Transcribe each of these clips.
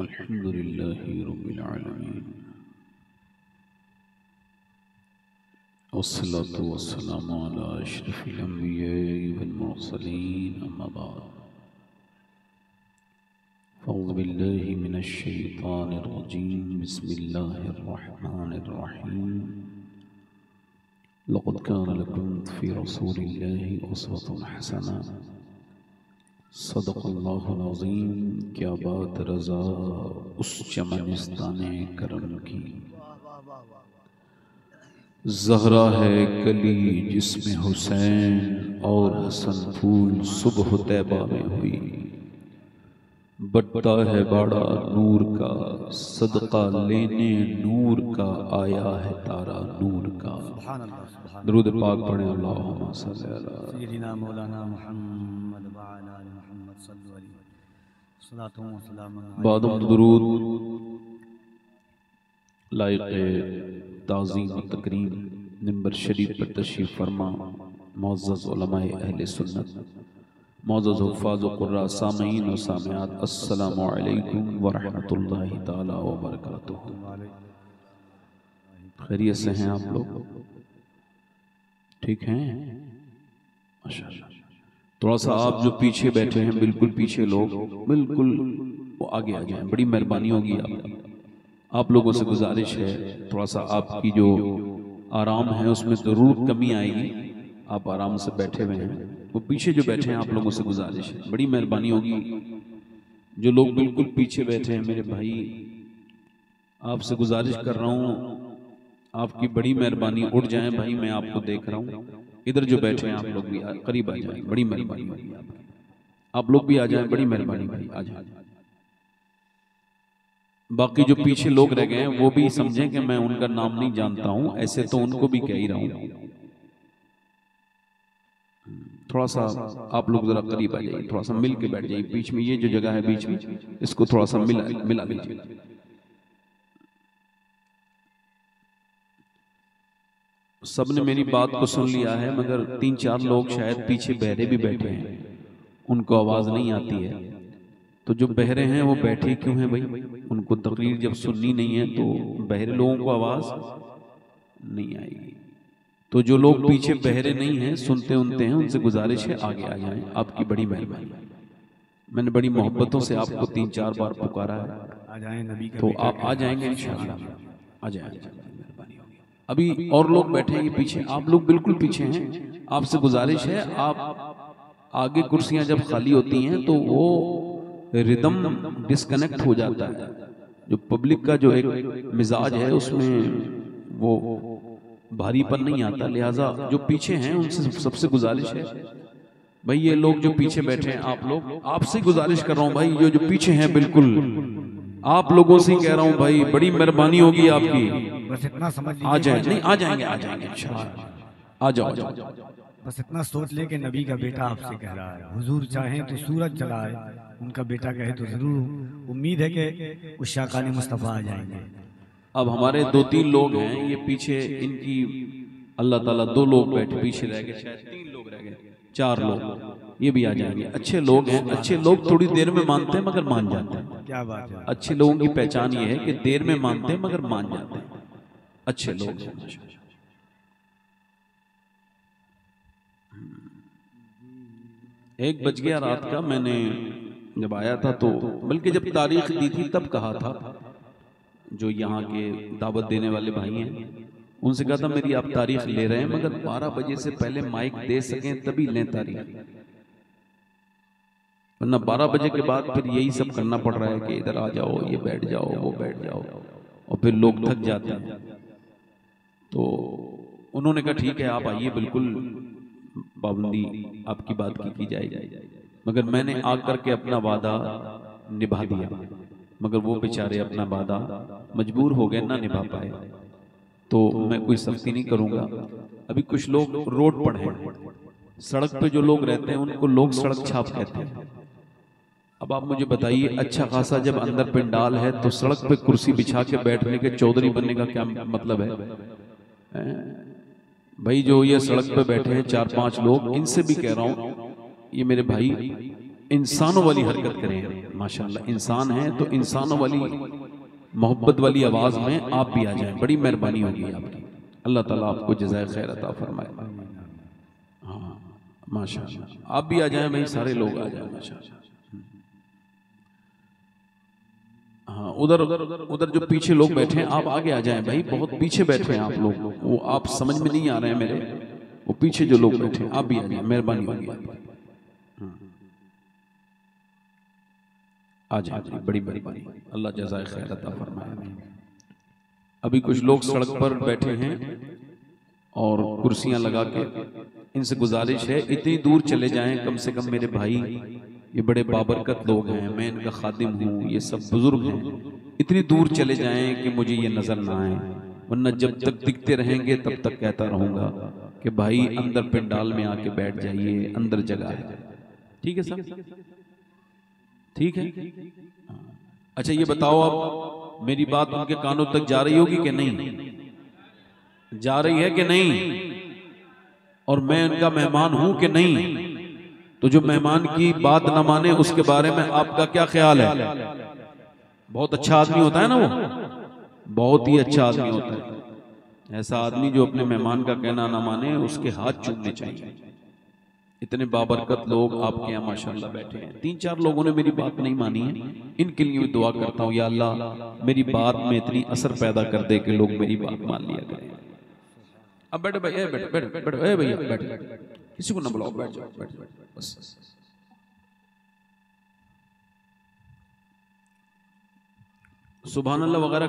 अल्हम्दुलिल्लाहि रब्बिल आलमीन वस्सलातु वस्सलामु अला अशरफिल अंबिया'i वल मुरसलीन अम्मा बाद अऊज़ु बिल्लाहि मिनश शैतानिर रजीम बिस्मिल्लाहिर रहमानिर रहीम लक़द कान लकुम फ़ी रसूलिल्लाहि उस्वतुन हसना सदक़ल्लाहुल अज़ीम। क्या बात रज़ा उस चमनिस्ताने करम की, ज़हरा है कली जिसमें हुसैन और हसन फूल सुबह तैबा में हुई। बट्टा है बाड़ा नूर का सदका लेने नूर का, आया है तारा नूर का। दुरूद पाक पढ़े अल्लाहुम्मा सल्ली अला सय्यिदिना मौलाना मुहम्मद व अला आलि मुहम्मद सल्लल्लाहु अलैहि सलातो व सलामुन बादम दुरूद लायक़े ताज़ीम व तकरीम मिंबर शरीफ पर तशरीफ़ फरमा मुअज़्ज़ज़ उलमाए अहले सुन्नत, मुअज़्ज़ज़ हुफ़्फ़ाज़ व क़ुर्रा सामीईन व सामिआत, अस्सलामु अलैकुम व रहमतुल्लाहि ताला व बरकातुहू। खैरियत से हैं आप लोग? ठीक हैं माशाअल्लाह। थोड़ा सा आप जो पीछे बैठे हैं, बिल्कुल पीछे लोग, बिल्कुल वो आगे आ जाएं, बड़ी मेहरबानी होगी आपकी। आप लोगों से गुजारिश है, थोड़ा सा आपकी जो आराम है उसमें ज़रूर कमी आएगी। आप आराम से बैठे हुए हैं, वो पीछे जो बैठे हैं आप लोगों से गुजारिश है, बड़ी मेहरबानी होगी। जो लोग बिल्कुल पीछे बैठे हैं मेरे भाई, आपसे गुजारिश कर रहा हूँ, आपकी बड़ी मेहरबानी, उठ जाएं भाई, मैं आपको देख रहा हूँ। इधर जो बैठे हैं आप लोग भी करीब आ जाएं, बड़ी मेहरबानी होगी आपकी। आप लोग भी आ जाएं, बड़ी मेहरबानी भाई, आ जाएं। बाकी जो पीछे लोग रह गए हैं वो भी समझें कि मैं उनका नाम नहीं जानता हूं, ऐसे तो उनको भी कह ही रहा हूं। थोड़ा सा आप लोग जरा करीब आ जाइए, थोड़ा सा मिल के बैठ जाइए बीच में, ये जो जगह है बीच में, इसको थोड़ा सा मिला लीजिए। सबने मेरी बात को सुन लिया है, मगर 3-4 लोग शायद पीछे बहरे भी बैठे हैं, उनको आवाज नहीं आती है। तो जो बहरे हैं वो बैठे क्यों हैं भाई? उनको तकरीर जब सुननी नहीं है तो बहरे लोगों को आवाज नहीं आएगी। तो जो लोग पीछे बहरे नहीं हैं, सुनते उनते हैं, उनसे गुजारिश है आगे आ जाएं, आपकी बड़ी मेहरबानी। मैंने बड़ी मोहब्बतों से आपको 3-4 बार पुकारा है, आ जाएं नबी का तो आप आ जाएंगे इंशाअल्लाह। आ जाएं, मेहरबानी होगी। अभी और लोग बैठे हैं पीछे, आप लोग बिल्कुल पीछे हैं। आपसे गुजारिश है, आप आगे कुर्सियां जब खाली होती हैं तो वो रिदम डिस्कनेक्ट हो जाता है। जो पब्लिक का जो एक मिजाज है उसमें वो भारीपन नहीं आता, लिहाजा जो पीछे हैं उनसे सबसे गुजारिश है भाई, ये लोग जो पीछे बैठे हैं आप लोग, आपसे गुजारिश कर रहा हूं भाई, जो पीछे हैं बिल्कुल आप लोगों से कह रहा हूं भाई, बड़ी मेहरबानी होगी आपकी, बस इतना समझ आ जाए। नहीं आ जाएंगे इंशाअल्लाह, आ जाओ। बस इतना सोच ले कि नबी का बेटा आपसे कह रहा है, हुजूर चाहें तो सूरज जलाए, उनका बेटा कहे तो जरूर उम्मीद है कि उस शाकानी मुस्तफ़ा आ जाएंगे। अब हमारे 2-3 लोग हैं ये पीछे, इनकी अल्लाह ताला 2 लोग बैठे पीछे रह गए, शायद 3 लोग रह गए, 4 लोग, ये भी आ जाएंगे। अच्छे लोग हैं, अच्छे लोग थोड़ी देर में मानते हैं मगर मान जाते हैं। क्या बात है, अच्छे लोगों की पहचान ये है कि देर में मानते हैं मगर मान जाते हैं, अच्छे लोग हैं। 1 बज गया रात का, मैंने जब आया था तो, बल्कि जब तारीख दी थी तब कहा था, जो यहाँ के दावत देने वाले भाई हैं उनसे कहा था मेरी आप तारीख ले रहे हैं मगर 12 बजे से पहले माइक दे सकें तभी लें तारीख, वरना 12 बजे के बाद फिर यही सब करना पड़ रहा है कि इधर आ जाओ, ये बैठ जाओ, वो बैठ जाओ, और फिर लोग थक जाते हैं। तो उन्होंने कहा ठीक है आप आइए, बिल्कुल पाबंदी आपकी बात की जाएगी। मगर मैंने आकर के अपना वादा निभा दिया, मगर वो बेचारे अपना वादा मजबूर हो गए, ना निभा पाए। तो मैं कोई सख्ती नहीं करूंगा। अभी कुछ लोग रोड पर हैं, सड़क पे जो लोग रहते हैं उनको लोग सड़क छाप कहते हैं। अब आप मुझे बताइए, अच्छा खासा जब अंदर पंडाल है तो सड़क पे कुर्सी बिछा के बैठने के चौधरी बनने का क्या मतलब है? भाई जो ये सड़क पे बैठे हैं 4-5 लोग, इनसे भी कह रहा हूं, ये मेरे भाई इंसानों वाली हरकत करें। माशाल्लाह इंसान है तो इंसानों वाली मोहब्बत वाली आवाज में आप भी आ जाएं, बड़ी मेहरबानी होगी आपकी। अल्लाह ताला आपको जज़ाए खैर अता फरमाए। हाँ माशाल्लाह आप भी आ जाएं भाई, सारे लोग आ जाएं माशाल्लाह। हाँ उधर उधर जो पीछे लोग बैठे हैं आप आगे आ जाएं भाई, बहुत पीछे बैठे हैं आप लोग, वो आप समझ में नहीं आ रहे हैं मेरे, वो पीछे जो लोग बैठे हैं आप भी आ जाएं, मेहरबानी होगी आ जाए, बड़ी मेहरबानी, अल्लाह जज़ाए खैर अता फरमाए। अभी कुछ लोग सड़क पर बैठे हैं और कुर्सियां लगा के, इनसे गुजारिश है इतनी दूर चले जाएं कम से कम मेरे भाई, ये बड़े बाबरकत लोग हैं, मैं इनका खादिम हूँ, ये सब बुजुर्ग हैं, इतनी दूर चले जाएं कि मुझे ये नजर ना आए, वरना जब तक दिखते रहेंगे तब तक कहता रहूंगा कि भाई अंदर पंडाल में आके बैठ जाइए, अंदर जगह है। ठीक है सर, ठीक है। अच्छा ये बताओ अब मेरी बात उनके कानों तक जा रही होगी कि नहीं, जा रही है कि नहीं, और मैं उनका मेहमान हूं कि नहीं? तो जो मेहमान की बात ना माने उसके बारे में आपका क्या ख्याल है? बहुत अच्छा आदमी होता है ना वो, बहुत ही अच्छा आदमी होता है। ऐसा आदमी जो अपने मेहमान का कहना ना माने उसके हाथ चूमने चाहिए। इतने बाबरकत लोग आपके यहाँ माशाल्लाह बैठे हैं। 3-4 लोगों ने मेरी बात नहीं मानी है, इनके लिए भी दुआ करता हूँ या अल्लाह मेरी बात में इतनी असर पैदा कर दे कि लोग मेरी बात मान लिया करें। अब बैठो भाई, बैठो भैया, बैठ, किसी को ना बुलाओ, बैठ जाओ, बैठ बस। सुभान अल्लाह वगैरह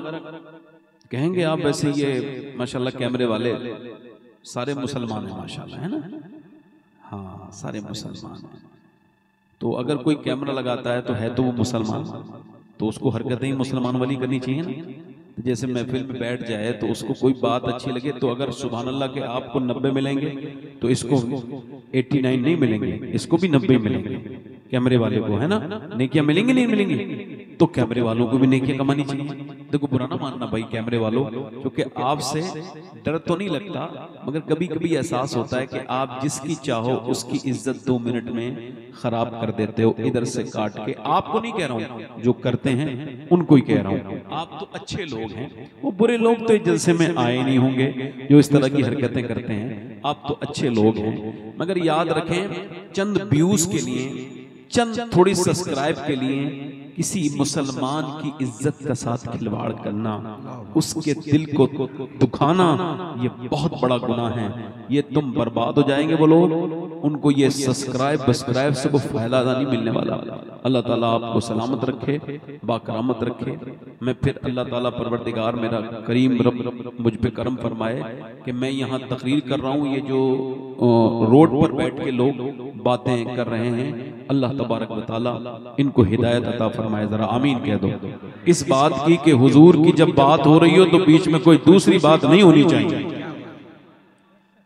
कहेंगे आप। वैसे ये माशाल्लाह कैमरे वाले सारे मुसलमान हैं माशाल्लाह, है ना? हाँ सारे मुसलमान हैं। तो अगर कोई कैमरा लगाता है तो है तो वो मुसलमान, तो उसको हरकतें ही मुसलमान वाली करनी चाहिए ना। तो जैसे महफिल में बैठ जाए तो उसको कोई बात अच्छी लगे, तो अगर सुभान अल्लाह के आपको 90 मिलेंगे तो इसको 89 नहीं मिलेंगे, इसको भी 90 मिलेंगे, कैमरे वाले को, है ना? नेकियां मिलेंगी नहीं मिलेंगी? तो कैमरे वालों को भी नेकियां कमानी चाहिए। देखो बुरा ना मानना भाई कैमरे वालों, क्योंकि आपसे डर तो नहीं लगता, मगर कभी कभी एहसास होता है कि आप जिसकी चाहो उसकी इज्जत 2 मिनट में खराब कर देते हो, इधर से काट के। आपको नहीं कह रहा हूँ, जो करते हैं उनको ही कह रहा हूँ। आप तो अच्छे लोग हैं, वो बुरे लोग तो इस जलसे में आए नहीं होंगे जो इस तरह की हरकतें करते हैं। आप तो अच्छे लोग हैं, मगर याद रखें चंद व्यूज के लिए, चंद थोड़ी सब्सक्राइब के लिए किसी मुसलमान की इज्जत का साथ खिलवाड़ करना, उसके दिल को दुखाना, ये बहुत बड़ा गुनाह है। ये तुम बर्बाद हो जाएंगे वो लोग, उनको ये सब्सक्राइब से को फायदा नहीं मिलने वाला। अल्लाह ताला आपको सलामत रखे, बाकरामत रखे। मैं फिर अल्लाह ताला परवरदिगार मेरा करीम रब मुझ पे करम फरमाए कि मैं यहाँ तकरीर कर रहा हूँ, ये जो रोड पर बैठ के लोग बातें कर रहे हैं, अल्लाह तबारक व तआला इनको हिदायत अता फरमाए। जरा आमीन कह दो। इस बात की कि हुजूर की जब बात हो रही हो तो बीच में कोई दूसरी बात नहीं होनी चाहिए।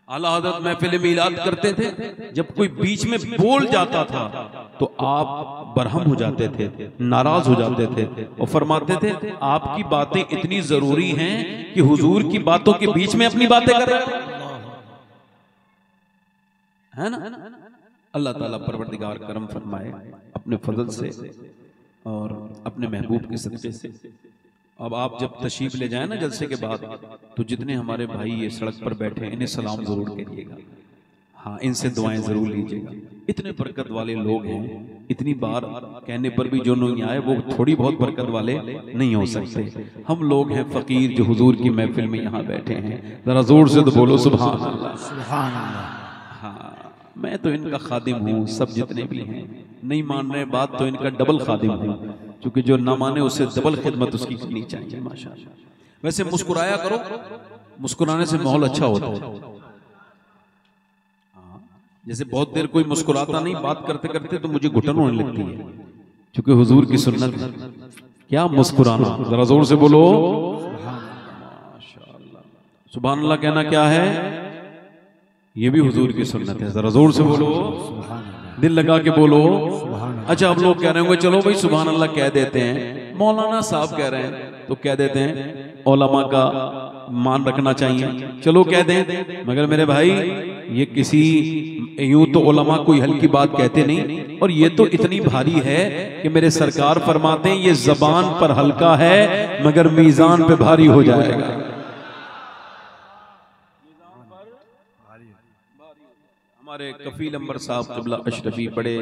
आला हज़रत महफिल मिलाद करते थे, जब कोई बीच में बोल जाता था तो आप बरहम हो जाते थे, नाराज हो जाते थे और फरमाते थे आपकी बातें इतनी जरूरी हैं कि हुजूर की बातों के बीच में अपनी बातें कर रहे हैं ना। अल्लाह ताला परवरदिगार करम फरमाए अपने फजल से और अपने महबूब के सदक़े से। अब आप जब तशरीफ ले जाए ना जलसे के बाद, तो जितने हमारे भाई ये सड़क पर बैठे हैं इन्हें सलाम जरूर करिएगा, हाँ इनसे दुआएं जरूर लीजिएगा। इतने बरकत वाले लोग हैं, इतनी बार कहने पर भी जो नहीं आए वो थोड़ी बहुत बरकत वाले नहीं हो सकते। हम लोग हैं फकीर जो हुजूर की महफिल में यहाँ बैठे हैं। जरा जोर से तो बोलो सुभान अल्लाह, सुभान अल्लाह। हाँ मैं तो इनका खादिम हूँ, सब जितने भी हैं। नहीं मान रहे बात तो इनका डबल खादिम हूँ, क्योंकि जो ना माने उससे डबल खिदमत उसकी करनी चाहिए माशाअल्लाह। वैसे मुस्कुराया करो, मुस्कुराने से माहौल अच्छा होता है। जैसे बहुत देर कोई मुस्कुराता नहीं, बात करते करते तो मुझे घुटन होने लगती है, क्योंकि हुजूर की सुन्नत है। क्या मुस्कुराना, जरा जोर से बोलो माशाअल्लाह। सुभान अल्लाह कहना क्या है, ये भी हुजूर की सुन्नत है। जरा जोर से बोलो, दिल लगा के बोलो। अच्छा आप लोग कह रहे होंगे चलो भाई सुभान अल्लाह कह देते हैं, मौलाना साहब कह रहे हैं तो कह देते हैं, उलमा का मान रखना चाहिए, चलो कह दें, मगर मेरे भाई ये किसी यूं तो उलमा कोई हल्की बात कहते नहीं, और ये तो इतनी भारी है कि मेरे सरकार फरमाते हैं ये जबान पर हल्का है मगर मीजान पे भारी हो जाएगा। हमारे कफील अंबर साहब क़िबला अशरफी बड़े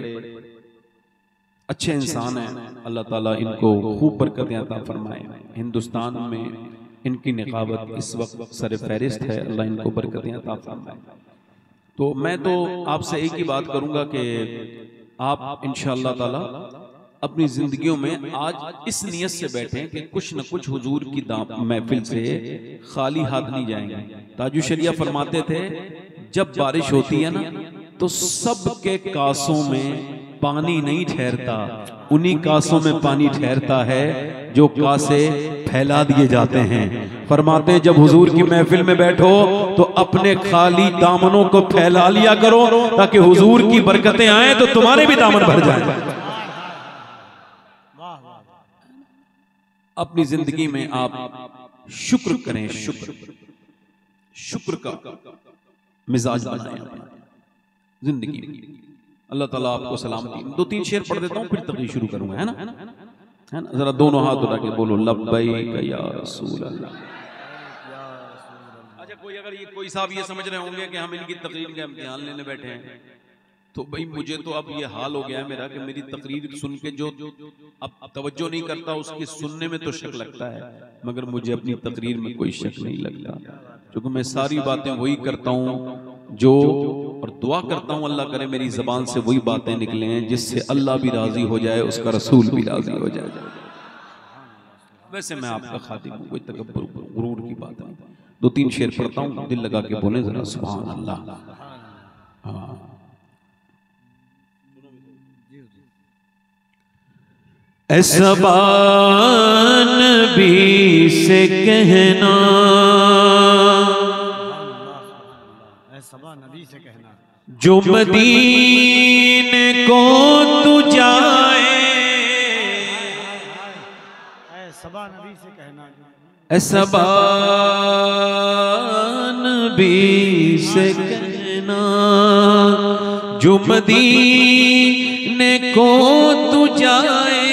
अच्छे इंसान हैं, अल्लाह ताला इनको खूब बरकतें अता फरमाए। हिंदुस्तान में इनकी निकाबत इस वक्त सर फहरिस्त है, अल्लाह इनको बरकतें अता फरमाए। तो मैं तो आपसे एक ही बात करूंगा कि आप इंशाअल्लाह ताला अपनी जिंदगियों में आज इस नियत से बैठें कि कुछ न कुछ हुजूर की महफिल से खाली हाथ नहीं जाएंगे। ताजु शरिया फरमाते थे जब बारिश होती है ना तो सबके कासों में पानी नहीं ठहरता, उन्हीं कासों में पानी ठहरता है जो कासे फैला दिए जाते हैं। फरमाते जब हुजूर की महफिल में बैठो तो अपने खाली दामनों को फैला लिया करो ताकि हुजूर की बरकतें आए तो तुम्हारे भी दामन भर जाए। अपनी जिंदगी में आप शुक्र करें, शुक्र का मिजाज बनाएं जिंदगी में। अल्लाह ताला आपको सलामती। 2-3 शेर पढ़ देता हूँ फिर तकरीर शुरू करूंगा, है ना? जरा दोनों हाथ उठा के बोलो लब्बैक या रसूल अल्लाह। अच्छा, कोई अगर ये कोई साहब ये समझ रहे होंगे कि हम इनकी तकरीर का इम्तिहान लेने बैठे हैं, तो भाई मुझे तो अब ये हाल हो गया है मेरा कि मेरी तकरीर सुन के जो अब तवज्जो नहीं करता उसके सुनने में तो शक लगता है, मगर मुझे अपनी तकरीर में कोई शक नहीं लगता, क्योंकि मैं सारी बातें वही करता हूँ जो, और दुआ करता हूँ अल्लाह करे मेरी जबान से वही बातें निकले हैं जिससे अल्लाह भी राजी हो जाए, उसका रसूल भी राजी हो जाए। वैसे मैं आपका खातिब हूँ, कोई तकब्बुर गुरूर की बात नहीं। 2-3 शेर पढ़ता हूँ, दिल लगा के बोले जरा सुभान अल्लाह। हाँ, ऐसा नबी से कहना, नबी से कहना जो मदीने को तू जाए, सबा नबी से कहना, सबा नबी से कहना जो मदीने को तू जाए,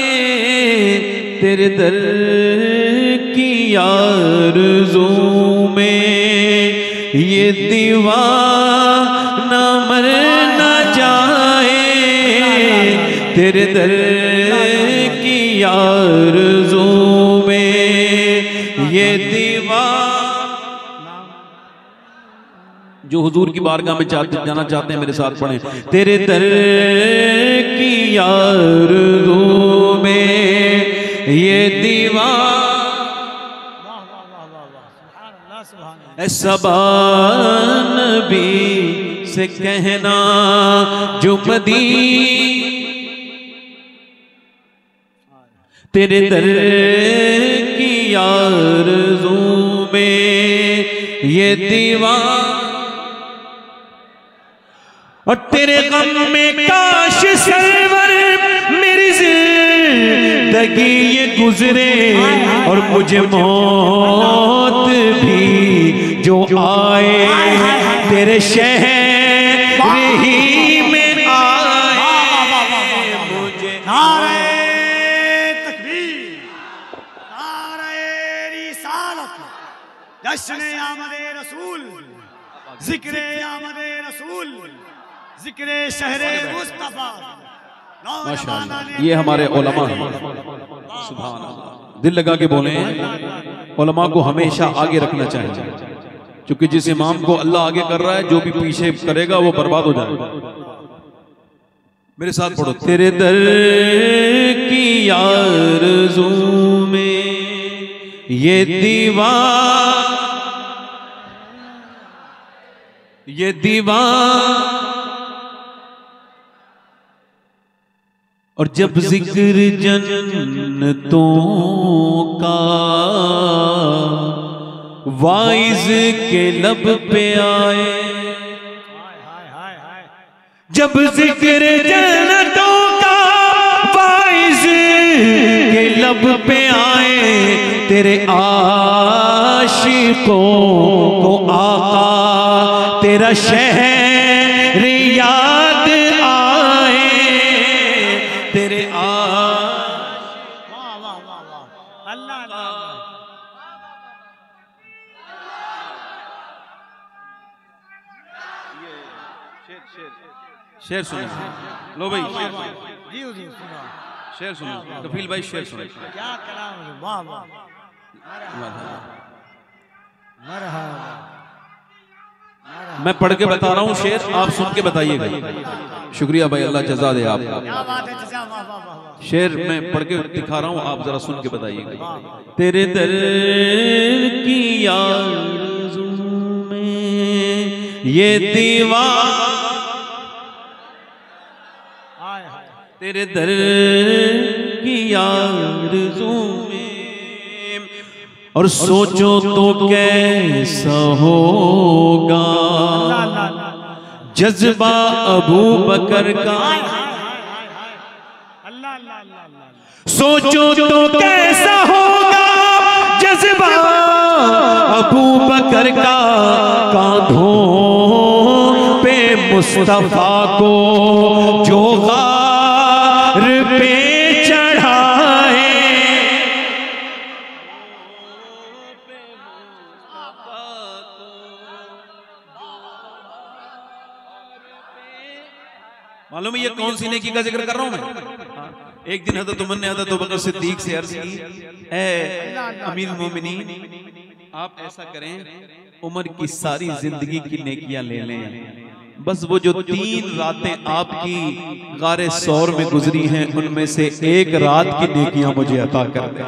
तेरे दर की आरज़ू में ये दीवाना मर न जाए, तेरे दर की आरज़ू में ये दीवाना। जो हुजूर की बारगाह में जाना चाहते हैं मेरे साथ पढ़ें, तेरे दर की आरज़ू में ये दीवाना सबा नबी से कहना जो मदीने तेरे दर की आरज़ू में ये दीवाना, और तेरे गम में काश सरवर मेरी जिंदगी ये गुजरे, और मुझे मौत भी जो आए तेरे शहर ही में आए। मुझे नारे तकबीर, नारे रिसालत, जश्न आमदे रसूल, जिक्र आमदे रसूल, जिक्र शहरे मुस्तफा। माशाअल्लाह, ये हमारे उलमा हैं, सुभान अल्लाह। दिल लगा के बोले, उलमा को हमेशा आगे रखना चाहिए, क्योंकि जिस इमाम को अल्लाह आगे कर रहा है जो भी पीछे करेगा वो बर्बाद हो जाएगा। मेरे साथ पढ़ो, तेरे दर की आरज़ू में ये दीवार, और जब जिक्र जन्नतों का वाइज के लब पे आए, जब जिक्र जन्नतों का वाइज के लब पे आए, तेरे आशिक आशिकों को आका तेरा शहर याद आए, तेरे शेर सुनो। लो भाई शेर सुनो, कफील भाई शेर सुनो। क्या कलाम है, वाह वाह, मैं पढ़ के बता रहा हूँ शेर, आप सुन के बताइएगा। शुक्रिया भाई, अल्लाह जज़ा दे आपको। शेर मैं पढ़ के दिखा रहा हूँ, आप जरा सुन के बताइएगा। तेरे दर की आरज़ू में ये दीवार, तेरे दर की आरज़ू में, और सोचो तो कैसा होगा जज्बा अबू बकर का, सोचो तो कैसा होगा जज्बा अबू बकर का, कांधों पे मुस्तफा को जो गार पे चढ़ाए, मालूम है ये कौन सी नेकी का जिक्र कर रहा हूं मैं? एक दिन हज़रत उमर ने हज़रत अबू बकर सिद्दीक से अर्ज़ की, ऐ अमीर मोमिनीन, आप ऐसा करें उमर की सारी जिंदगी की नेकियां ले लें, बस वो जो 3 रातें आपकी गारे सौर में गुजरी हैं उनमें से एक रात की नेकियां मुझे अता कर दें।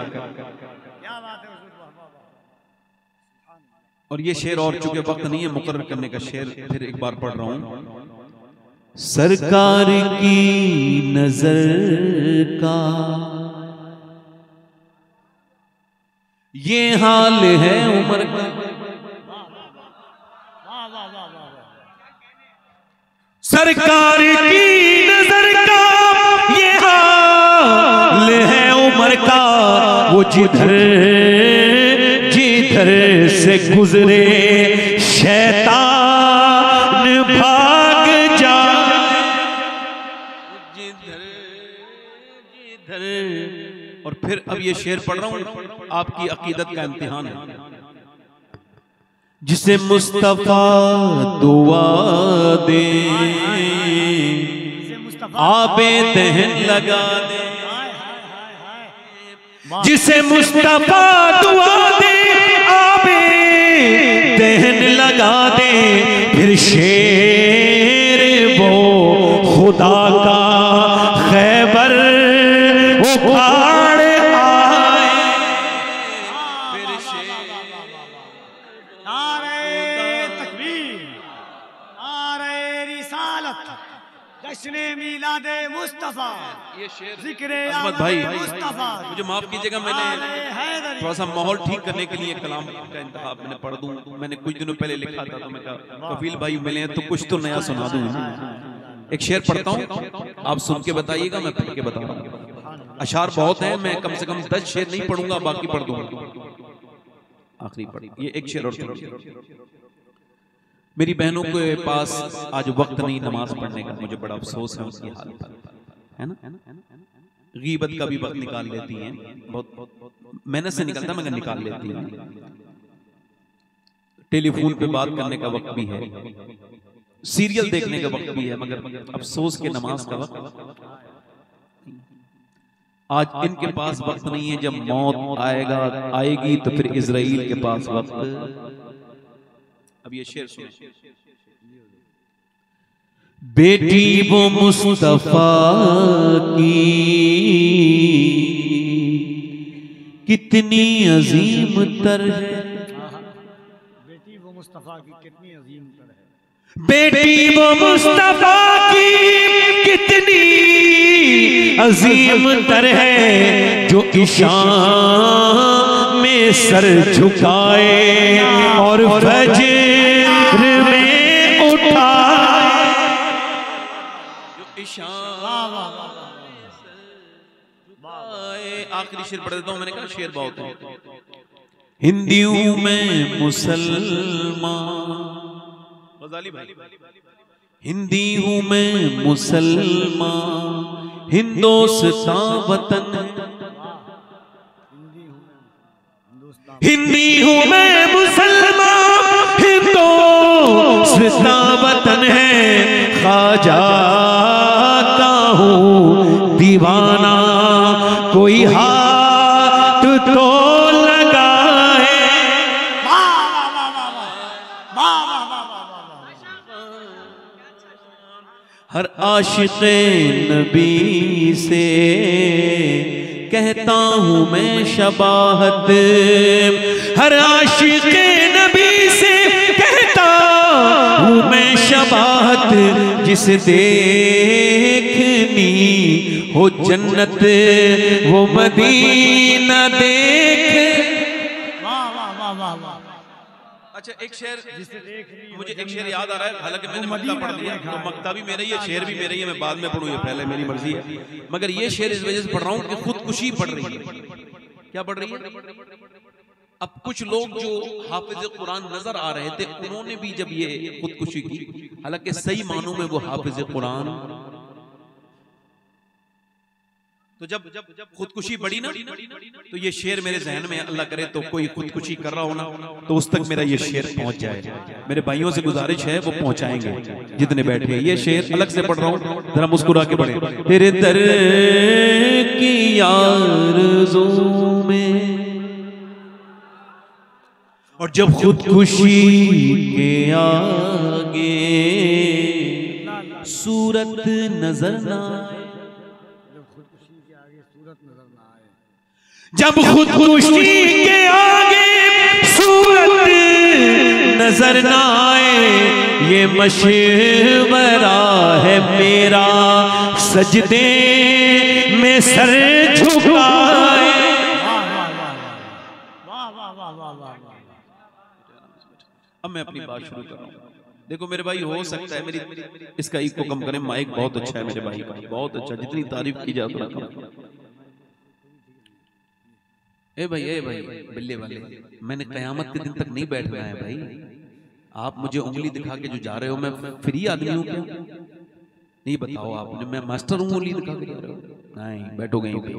और ये शेर, और चूंकि वक्त नहीं है मुकर्रर करने का, शेर फिर एक बार पढ़ रहा हूं। सरकार की नजर का ये हाल है उमर का, सरकार की नजर का ये हाल है उमर का, वो जिधर जिधर से गुजरे शैतान भाग जा, जिधर जिधर। और फिर अब ये शेर पढ़ रहा हूं, आपकी अकीदत का इम्तिहान है। जिसे मुस्तफा दुआ दे आबे दहन लगा दे, जिसे मुस्तफा दुआ दे आबे दहन लगा दे, फिर शेर वो खुदा का खैबर उखाड़ आए, फिर शेर मुस्तफा। ये शेर जिक्र अहमद भाई, मुझे माफ कीजिएगा, मैंने थोड़ा सा माहौल ठीक करने के लिए कलाम का इंतखाब मैंने पढ़ दूं। मैंने कुछ दिनों पहले लिखा था, तो मैं कहा कफील भाई मिले हैं तो कुछ तो नया सुना दूं। एक शेर पढ़ता हूं, आप सुन के बताइएगा, मैं पढ़ के बता रहा हूं। अशार बहुत हैं, मैं कम से कम 10 शेर नहीं पढ़ूंगा, बाकी पढ़ दूंगा। आखिरी पढ़, ये एक शेर और सुनिए। मेरी बहनों के पास आज वक्त नहीं नमाज पढ़ने का, मुझे बड़ा अफसोस है उसकी हालत, है ना। गीबत का भी वक्त निकाल लेती हैं, बहुत मेहनत से निकलता मगर निकाल लेती हैं। टेलीफोन पे बात करने का वक्त भी है, सीरियल देखने का वक्त भी है, मगर अफसोस के नमाज का वक्त आज इनके पास वक्त नहीं है। जब मौत आएगी तो फिर इजराइल के पास वक्त। अब ये शेर सुनो। बेटी वो मुस्तफा की कितनी अजीम तर है, बेटी वो मुस्तफा की कितनी अजीम तर है, बेटी वो मुस्तफा की कितनी अजीम तर है, जो इशान में सर झुकाए और फज्र में उठाए, जो इशान। आखिरी शेर पढ़ देता हूं, मैंने कहा शेर बहुत है। हिंदी हूं मैं मुसलमान, गजाली भाई, हिंदी हूं मैं मुसलमान, हिंदुस्तान वतन, हिंदी हूं मैं मुसलमान, हिंदुस्तान वतन है, ख्वाजा का हूं दीवाना, कोई हाथ तो लगाए। हर आशिक़े नबी से कहता हूं मैं शबाहत, हर आशिक़े नबी से कहता हूं मैं शबाहत, जिसे देखनी हो जन्नत वो मदीना देख। अच्छा एक शेर, मुझे एक शेर याद आ रहा है, हालांकि मैंने मक्ता पढ़ लिया, तो मक्ता भी मेरा ही है, शेर भी मेरा ही है, मैं बाद में पढ़ूँ, ये पहले मेरी मर्जी है, मगर ये शेर इस वजह से पढ़ रहा हूँ कि खुदकुशी पढ़ रही है। क्या पढ़ रही है? अब कुछ लोग जो हाफिज कुरान नजर आ रहे थे, उन्होंने भी जब ये खुदकुशी की, हालांकि सही मानों में वो हाफिज कुरान, तो जब खुदकुशी बढ़ी ना, तो ये शेर मेरे जहन में, अल्लाह करे तो कोई खुदकुशी कर रहा हो ना, तो उस तक मेरा ये शेर पहुंच जाए। मेरे भाइयों से गुजारिश है वो पहुंचाएंगे जितने बैठे हैं। ये शेर अलग से पढ़ रहा हूं, जरा मुस्कुरा के पढ़े। तेरे दर की आरज़ू में, और जब खुदकुशी के आगे सूरत नजर ना, जब खुदकुशी के आगे सूरत नजर ना आए, ये मशवरा है मेरा सजदे में सर झुकाए। अब मैं अपनी बात शुरू कर रहा हूँ। देखो मेरे भाई, हो सकता है मेरी इसका इको कम करें, माइक बहुत अच्छा है मेरे भाई का, बहुत अच्छा, जितनी तारीफ की जाए उतना कम। ए भाई बिल्ले वाले, मैंने कयामत के दिन तक नहीं बैठना है भाई। आप मुझे उंगली दिखा के जो जा रहे हो, मैं फ्री आदमी हूँ क्या? नहीं बताओ आपने, मैं मास्टर हूँ उंगली दिखा के जा रहे हो? नहीं, बैठोगे यहीं पे।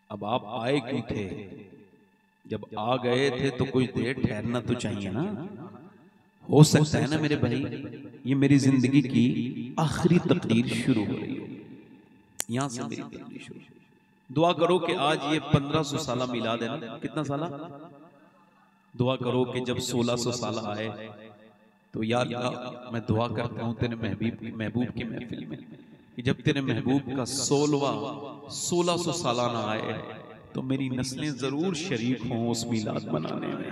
अब आप आए क्यों थे? जब आ गए थे तो कुछ देर ठहरना तो चाहिए ना। हो सकता है ना मेरे भाई, ये मेरी जिंदगी की आखिरी तकदीर शुरू हो रही है, यहाँ से मेरी तकदीर शुरू। दुआ करो कि आज ये 1500 साला मिलाद है ना, कितना साला? दुआ करो कि जब 1600 साल आए तो यार मैं दुआ करता हूँ तेरे महबूब की महफिल में कि जब तेरे महबूब का 1600 सालाना आए तो मेरी नस्लें जरूर शरीक हों उस मिलाद मनाने में,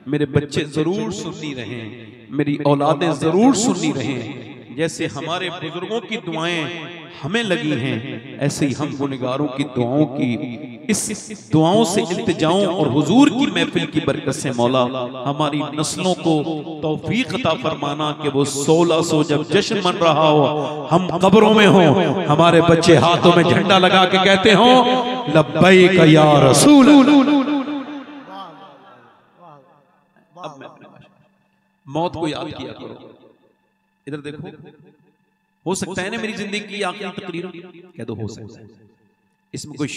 मेरे बच्चे जरूर सुन्नी रहें, मेरी औलादें जरूर सुन्नी रहें। जैसे हमारे बुजुर्गों की दुआएं हमें लगी हैं, ऐसे ही हम गुनहगारों की दुआओं की, इस दुआओं से इल्तिजाओं और हुजूर की महफिल की बरकत से मौला हमारी नस्लों को तौफीक अता फरमाना कि वो 1600 जब जश्न मन रहा हो, हम कब्रों में हो, हमारे बच्चे हाथों में झंडा लगा के कहते हो लब्बैक या रसूल। अब मैं मौत को याद किया करो। इधर देखो, हो सकता है ना मेरी जिंदगी की आखिरी तकरीर, कह दो हो सकता है, इसमें कोई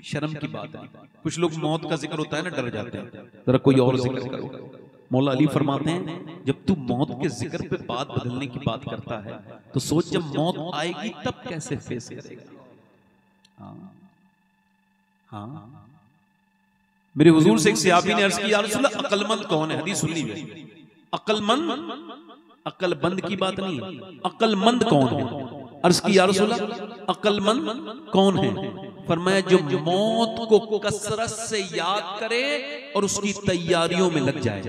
शर्म की बात नहीं। कुछ लोग मौत का जिक्र होता है ना डर जाते हैं, जरा कोई और जिक्र करो। मौला अली फरमाते हैं जब तू मौत के जिक्र पे बात बदलने की बात करता है तो सोच जब मौत आएगी तब कैसे फेस करेगा। हाँ, मेरे हुजूर से एक सहाबी ने अर्ज किया, या रसूल अल्लाह अक्लमंद कौन है? हदीस सुन लीजिए, अक्लमंद, अक्लबंद की बात नहीं, अक्लमंद कौन है? अर्ज किया या रसूल अल्लाह अक्लमंद कौन है? फरमाया जो मौत को कसरत से याद करे और उसकी तैयारियों में लग जाए।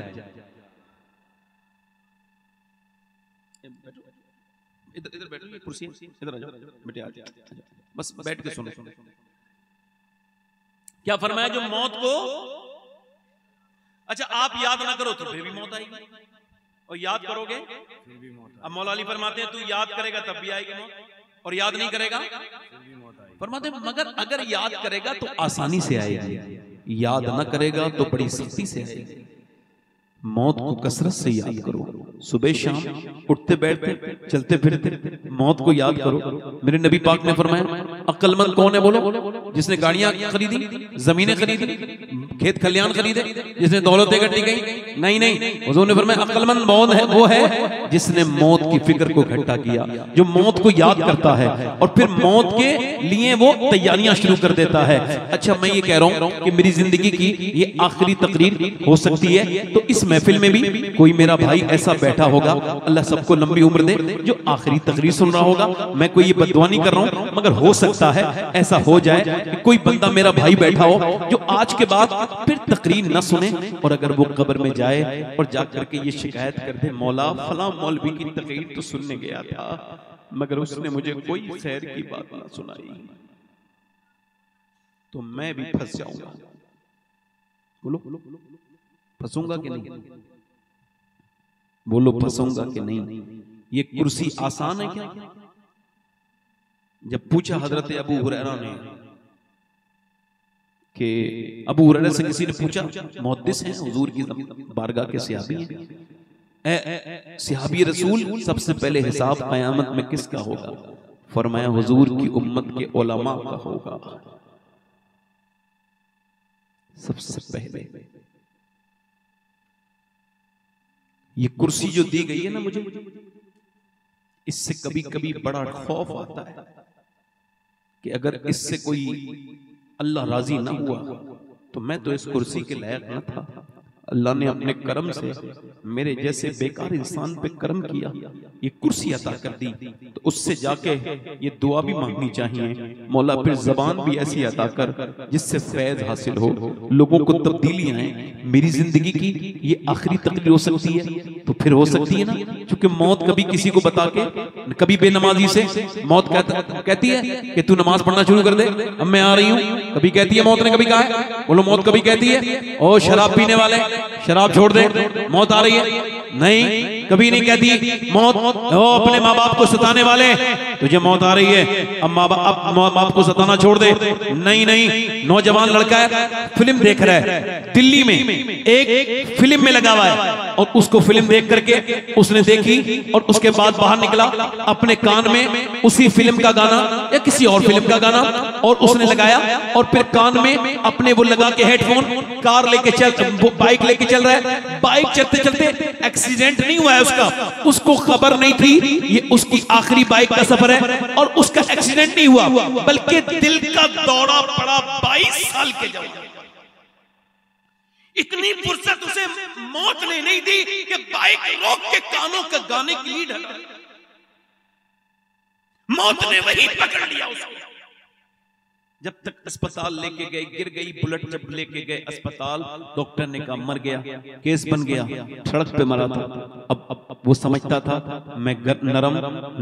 इधर बैठो, ये कुर्सी इधर आ जाओ बेटे, आ जाओ, बस बैठ के सुनो। क्या फरमाया? जो मौत को, अच्छा आप याद ना करो तो फिर भी मौत आएगी, और याद करोगे फिर भी मौत। अब मौला अली फरमाते हैं तू याद करेगा तब भी आएगी मौत, और याद नहीं करेगा फिर भी मौत आएगी। फरमाते हैं मगर अगर याद करेगा तो आसानी से आएगी। याद ना करेगा तो बड़ी सख्ती से आएगी। मौत को कसरत से याद करो, सुबह शाम उठते बैठते चलते फिरते मौत को याद करो। मेरे नबी पाक ने फरमाया अक्लमंद कौन है बोलो? जिसने गाड़ियां खरीदी, जमीनें खरीदी, खेत खलियान खरीदे, जिसने दौलत इकट्ठी की? नहीं, हुजूर ने फरमाया अक्लमंद कौन है? वो है जिसने मौत की फिक्र को इकट्ठा किया, जो मौत को याद करता है और फिर मौत के लिए वो तैयारियां शुरू कर देता है। अच्छा, मैं ये कह रहा हूं कि मेरी जिंदगी की ये आखिरी तकरीर हो सकती है, तो इस महफिल में भी कोई मेरा भाई ऐसा बैठा होगा, अल्लाह सबको लंबी उम्र दे, जो आखिरी तकरीर सुन रहा होगा। मैं कोई ये बददुआ नहीं कर रहा हूं, मगर हो सकता है ऐसा हो जाए कि कोई बंदा मेरा भाई बैठा हो जो आज के बाद फिर तकरीर न सुने, और अगर वो कब्र में जाए और जाकर के ये शिकायत कर दे, मौला फला मौलवी की तकरीर तो सुनने गया था मगर उसने मुझे कोई खैर की बात ना सुनाई, तो मैं भी फंस जाऊंगा। बोलो फंसूंगा कि नहीं? बोलो फंसूंगा कि नहीं? ये कुर्सी आसान है क्या? जब पूछा हजरत अबू हुरैरा ने कि अबू हुरैरा से किसी ने पूछा, मुहद्दिस हैं, हुजूर की बारगाह के सहाबी हैं, सहाबी रसूल, सबसे पहले हिसाब कयामत में किसका होगा? फरमाया हुजूर की उम्मत के उलमा का होगा सबसे पहले। ये कुर्सी जो दी गई है ना मुझे, इससे कभी कभी बड़ा खौफ आता है कि अगर इससे कोई अल्लाह राजी ना हुआ तो मैं तो इस कुर्सी के लायक न था। अल्लाह ने अपने करम से मेरे जैसे बेकार इंसान पे करम किया, ये कुर्सी अता कर दी, तो उससे जाके ये दुआ भी मांगनी चाहिए, मौला फिर जबान भी ऐसी अता कर जिससे फैज हासिल हो, लोगों को तब्दीली आए। मेरी जिंदगी की ये आखिरी तकरीर हो सकती है, तो फिर हो सकती है ना, क्योंकि मौत कभी किसी को बता के, कभी बेनमाजी से मौत कहती है कि तू नमाज पढ़ना शुरू कर दे, अब मैं आ रही हूँ, कभी कहती है मौत ने, कभी कहा है? बोलो मौत कभी कहती है ओ शराब पीने वाले शराब छोड़ दे, मौत आ रही है? नहीं, कभी नहीं कहती मौत ओ अपने माँ बाप को सताने वाले तुझे मौत आ रही है, अब माँ बाप को सताना छोड़ दे। नहीं, नौजवान लड़का है, फिल्म देख रहा है, दिल्ली में एक फिल्म में लगा हुआ है, और उसको फिल्म देख करके उसने देखी और उसके बाद बाहर निकला, अपने कान में उसी फिल्म का गाना या किसी और फिल्म का गाना और उसने लगाया, और फिर कान में अपने वो लगा के हेडफोन, कार लेके बाइक लेके चल रहा है, बाइक चलते चलते एक्सीडेंट नहीं हुआ है उसका, उसको खबर नहीं थी ये उसकी आखिरी बाइक का सफर है, और उसका एक्सीडेंट नहीं हुआ बल्कि दिल का दौरा पड़ा 22 साल के जवान। इतनी फुर्सत उसे मौत ने नहीं दी कि बाइक रोक के कानों का गाने की लीड हटा, मौत ने वही पकड़ लिया उसको। जब तक अस्पताल लेके गए, गिर गई बुलेट, जब लेके गए अस्पताल, डॉक्टर ने कहा मर गया, केस बन गया, सड़क पे मरा था। अब वो समझता था मैं नरम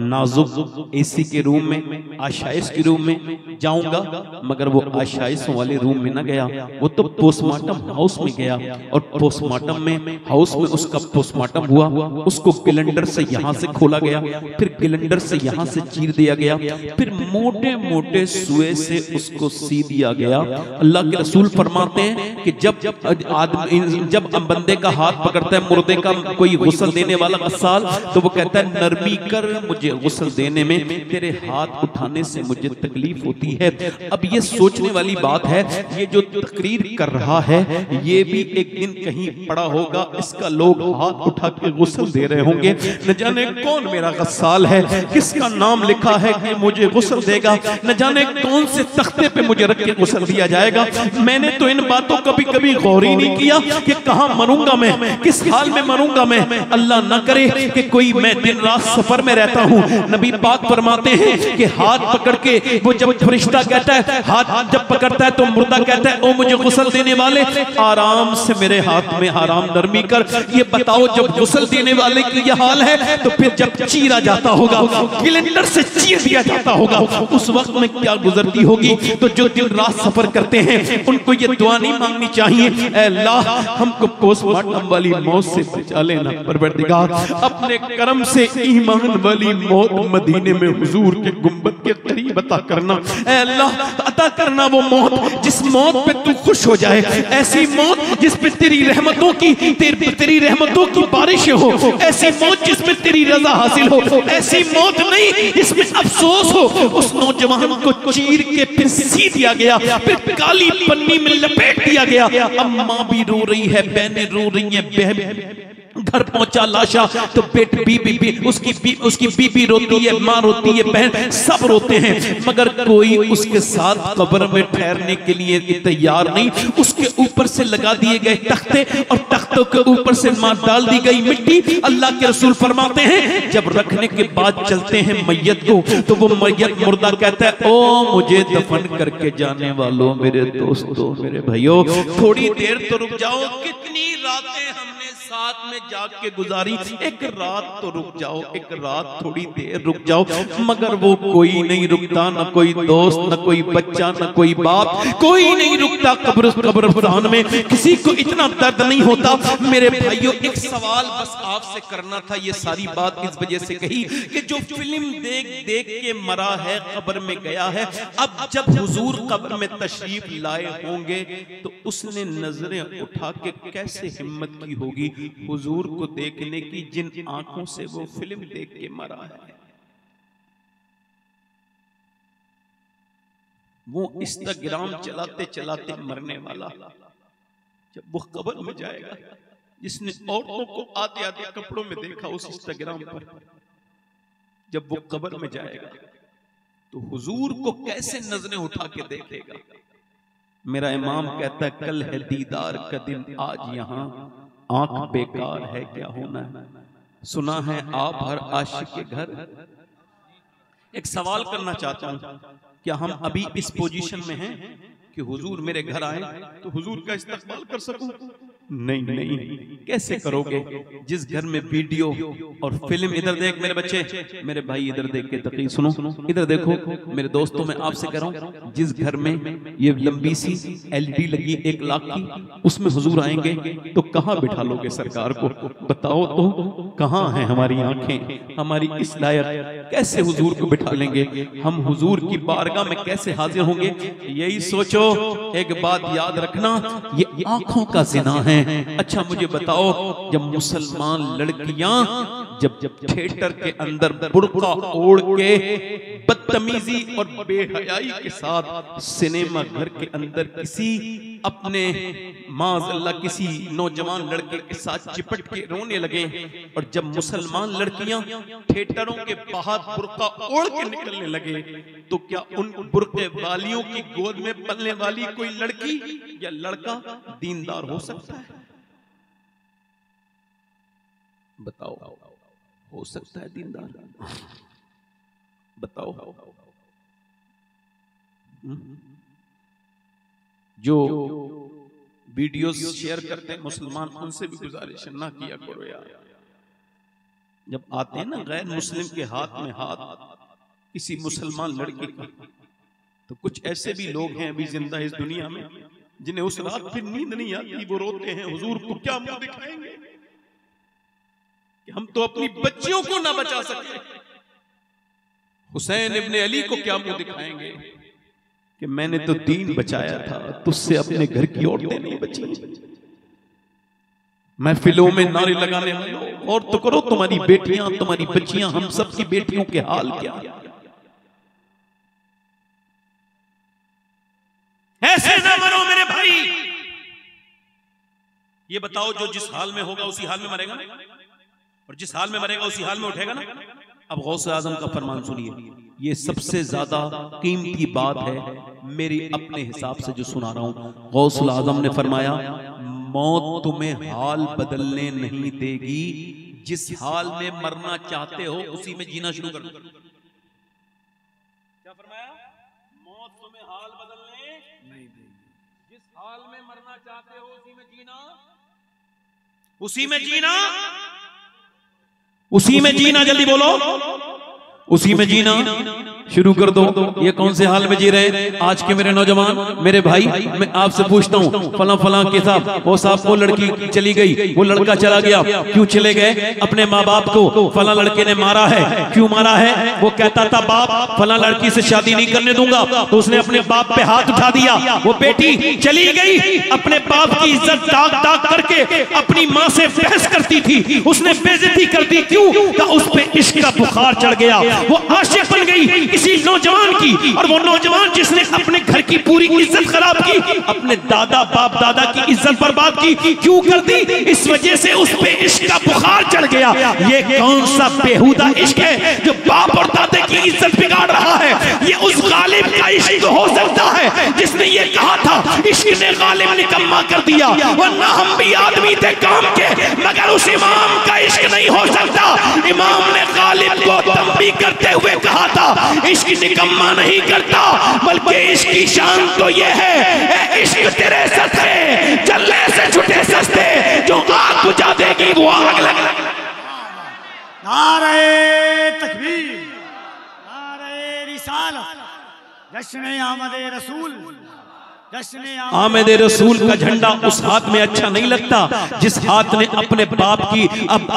नाजुक एसी के रूम में, आशाइश के रूम में जाऊंगा, मगर वो आशाइशों वाले रूम में न गया, वो तो पोस्टमार्टम हाउस में गया, और पोस्टमार्टम में हाउस में उसका पोस्टमार्टम हुआ, उसको सिलेंडर से यहाँ से खोला गया, फिर सिलेंडर से यहाँ से चीर दिया गया, फिर मोटे मोटे सुए से उसको सी दिया गया। अल्लाह के रसूल फरमाते हैं कि जब बंदे का हाथ पकड़ता है मुर्दे का कोई गुस्ल देने वाला गस्साल, तो वो कहता है नरमी कर, मुझे गुस्ल देने में, तेरे हाथ उठाने से मुझे तकलीफ होती है। अब ये सोचने वाली बात है, ये जो तकरीर कर रहा है ये भी एक दिन कहीं पड़ा होगा, इसका लोग हाथ उठा के गुस्ल दे रहे होंगे, न जाने कौन मेरा गस्साल है, किसका नाम लिखा है कि मुझे गुस्ल देगा, न जाने कौन से तख्ते पे मुझे रख के गुस्ल दिया जाएगा। मैंने तो इन बातों कभी कभी गौर ही नहीं किया कि कहां मरूंगा मैं, किस हाल में मरूंगा मैं। अल्लाह ना करे कि कोई, मैं दिन रात सफर में रहता हूं। नबी पाक फरमाते हैं कि हाथ पकड़ के वो जब फरिश्ता कहता है, हाथ जब पकड़ता है तो मुर्दा कहता है ओ मुझे गुस्ल देने वाले, आराम से मेरे हाथ में आराम नरमी कर। ये बताओ जब गुस्ल देने वाले की ये हाल है, तो फिर जब चीरा जाता होगा, सिलेंडर से चीर दिया जाता होगा, उस वक्त में क्या गुजरती होगी। तो जो दिन रात सफर करते हैं उनको ये दुआ नहीं मांगनी चाहिए, ऐ अल्लाह हमको पोस्टमार्टम वाली मौत से बचा लेना परवरदिगार, अपने करम से ईमान वाली मौत मदीने में हुजूर के गुंबद के करीब करीब अता करना। ऐ अल्लाह अता करना वो मौत जिस मौत पे तू खुश हो जाए, ऐसी मौत जिस पे तेरी रहमतों की बारिश हो, ऐसी मौत जिसमें तेरी रजा हासिल हो, ऐसी मौत नहीं जिसमें अफसोस हो। उस नौजवान को चीर के फिर सी दिया गया, फिर काली पन्नी में लपेट दिया गया। अम्मा भी रो रही है, बहनें रो रही हैं, घर पहुंचा लाशा तो उसकी बीबी रोती है, माँ रोती है, बहन सब रोते हैं, मगर कोई उसके साथ कब्र में ठहरने के लिए तैयार नहीं। उसके ऊपर से लगा दिए गए तख्ते और तख्तों के ऊपर से मां डाल दी गई मिट्टी। अल्लाह के रसूल फरमाते हैं जब रखने के बाद चलते हैं मैयत को, तो वो मैयत मुर्दा कहता है, ओ मुझे दफन करके जाने वालों, मेरे दोस्तों, मेरे भाइयों, थोड़ी देर तो रुक जाओ। कितनी रातें हमने साथ में जाग के गुजारी, एक रात तो रुक जाओ, एक रात थोड़ी देर रुक जाओ। मगर वो कोई नहीं रुकता, न कोई दोस्त, न कोई बच्चा, न कोई बाप, कोई नहीं रुकता। कब्रिस्तान में किसी को इतना दर्द नहीं होता। मेरे भाइयों, एक सवाल बस आपसे करना था। ये सारी बात इस वजह से कही कि जो फिल्म देख देख के मरा है, कब्र में गया है, अब जब हुजूर कब्र में तशरीफ लाए होंगे तो उसने नजरें उठा के कैसे हिम्मत की होगी हुजूर को देखने की, जिन आंखों से वो फिल्म देख के मरा है। वो इंस्टाग्राम चलाते चलाते मरने वाला, जब वो कब्र में जाएगा, जिसने औरतों को आते आते कपड़ों में देखा उस इंस्टाग्राम पर, जब वो कब्र में जाएगा तो हुजूर को कैसे नजरें उठा के देखेगा। मेरा इमाम कहता है, कल है दीदार का दिन, आज यहाँ आंख बेकार है, क्या होना है। सुना है आप हर आशिक के घर। एक सवाल करना चाहता हूं, क्या हम अभी इस पोजीशन में हैं कि हुजूर मेरे घर आए तो हुजूर का इस्तकबाल कर सकूं? नहीं नहीं, कैसे करोगे जिस घर में वीडियो और फिल्म। इधर देख मेरे बच्चे, मेरे भाई, इधर देख के तकलीफ सुनो, इधर देखो मेरे दोस्तों, मैं आपसे कह रहा हूं, जिस घर में ये लंबी सी एलईडी लगी 1 लाख की, उसमें हुजूर आएंगे तो कहां बिठा लोगे सरकार को? बताओ तो, कहां है हमारी आंखें, हमारी इस लायक? कैसे हुजूर को बिठा लेंगे हम? हुजूर की बारगाह में कैसे हाजिर होंगे? यही सोचो। एक बात याद रखना, ये आंखों का जिना है। अच्छा मुझे बताओ, जब मुसलमान लड़कियां जब थिएटर के अंदर बुर्का ओढ़ के बदतमीजी और बेहयाई के साथ सिनेमा घर के अंदर किसी अपने माज़अल्लाह किसी नौजवान लड़के के साथ चिपट के रोने लगे, और जब मुसलमान लड़कियां थिएटरों के बाहर बुर्का ओढ़ के निकलने लगे, तो क्या उन बुर्के वालियों की गोद में पलने वाली कोई लड़की या लड़का दीनदार हो सकता है? बताओ, हो सकता है दीनदार? बताओ। जो वीडियोस शेयर करते हैं मुसलमान, उनसे भी गुजारिश ना किया करो यार। जब आते हैं ना गैर मुस्लिम के हाथ में हाथ किसी मुसलमान लड़के का, तो कुछ ऐसे भी लोग हैं अभी जिंदा इस दुनिया में जिन्हें उस रात फिर नींद नहीं आती, वो रोते हैं, हुजूर को क्या मुंह दिखाएंगे कि हम तो अपनी बच्चियों को ना बचा सके, हुसैन इब्ने अली को क्या मुंह दिखाएंगे कि मैंने तो दीन बचाया था, तुझसे अपने घर की औरतें नहीं बची। महफिलों में नारे लगाने वालों, और तो करो, तुम्हारी बेटियां, तुम्हारी बच्चियां, हम सब की बेटियों के हाल क्या? ऐसे ना मरो मेरे भाई। ये बताओ, जो जिस हाल में होगा उसी हाल में मरेगा ना, और जिस हाल में मरेगा उसी हाल में उठेगा ना। अब गौसे आजम का फरमान सुनिए, ये सबसे ज्यादा कीमती बात है मेरी अपने हिसाब से जो सुना रहा हूं। गौसुल आजम ने फरमाया, मौत तुम्हें हाल बदलने नहीं देगी, जिस हाल में मरना चाहते हो उसी में जीना शुरू कर दो। क्या फरमाया? मौत तुम्हें हाल बदलने नहीं देगी, जिस हाल में मरना चाहते हो उसी में जीना, उसी में जीना, उसी में जीना। जल्दी बोलो, उसी में जीना शुरू कर दो। ये कौन से हाल में जी रहे हैं आज के मेरे नौजवान, मेरे भाई? मैं आपसे पूछता हूँ, फला फला के साहब, वो साहब वो लड़की चली गई, वो लड़का चला गया, क्यों चले गए? अपने माँ बाप को फला लड़के ने मारा है। क्यों मारा है? वो कहता था बाप फला लड़की से शादी नहीं करने दूंगा, तो उसने अपने बाप पे हाथ उठा दिया। वो बेटी चली गई, अपने बाप की इज्जत दाग दाग करके अपनी माँ से बहस करती थी, उसने बेइज्जती कर दी। क्यों? उस पे इश्क का बुखार चढ़ गया, वो आशिक बन गई किसी नौजवान की, और वो नौजवान जिसने अपने घर की पूरी इज्जत खराब की, अपने दादा बाप दादा की इज्जत बर्बाद की। क्यों कर दी? इस वजह से उस पे इश्क का बुखार चढ़ गया। ये कौन सा बेहुदा इश्क है जो बाप और दादा की इज्जत बिगाड़ रहा है? ये उस गालिब का इश्क हो सकता है जिसने ये कहा था इश्क ने गालिब निकम्मा कर दिया, वरना हम भी आदमी थे काम के, मगर उस इमाम का इश्क नहीं हो सकता। इमाम ने गालिब को तंबीह करते हुए कहा था इश्क निकम्मा नहीं करता, बल्कि इश्क की शान तो ये है, इश्क तेरे सस्ते जलने से छुटे सस्ते, जो आग बुझा देगी वो आग लग। नारे तकबीर, नारे रिसालत, जश्न आमदे रसूल, आमद रसूल का झंडा उस हाथ में अच्छा नहीं लगता जिस हाथ ने अपने बाप की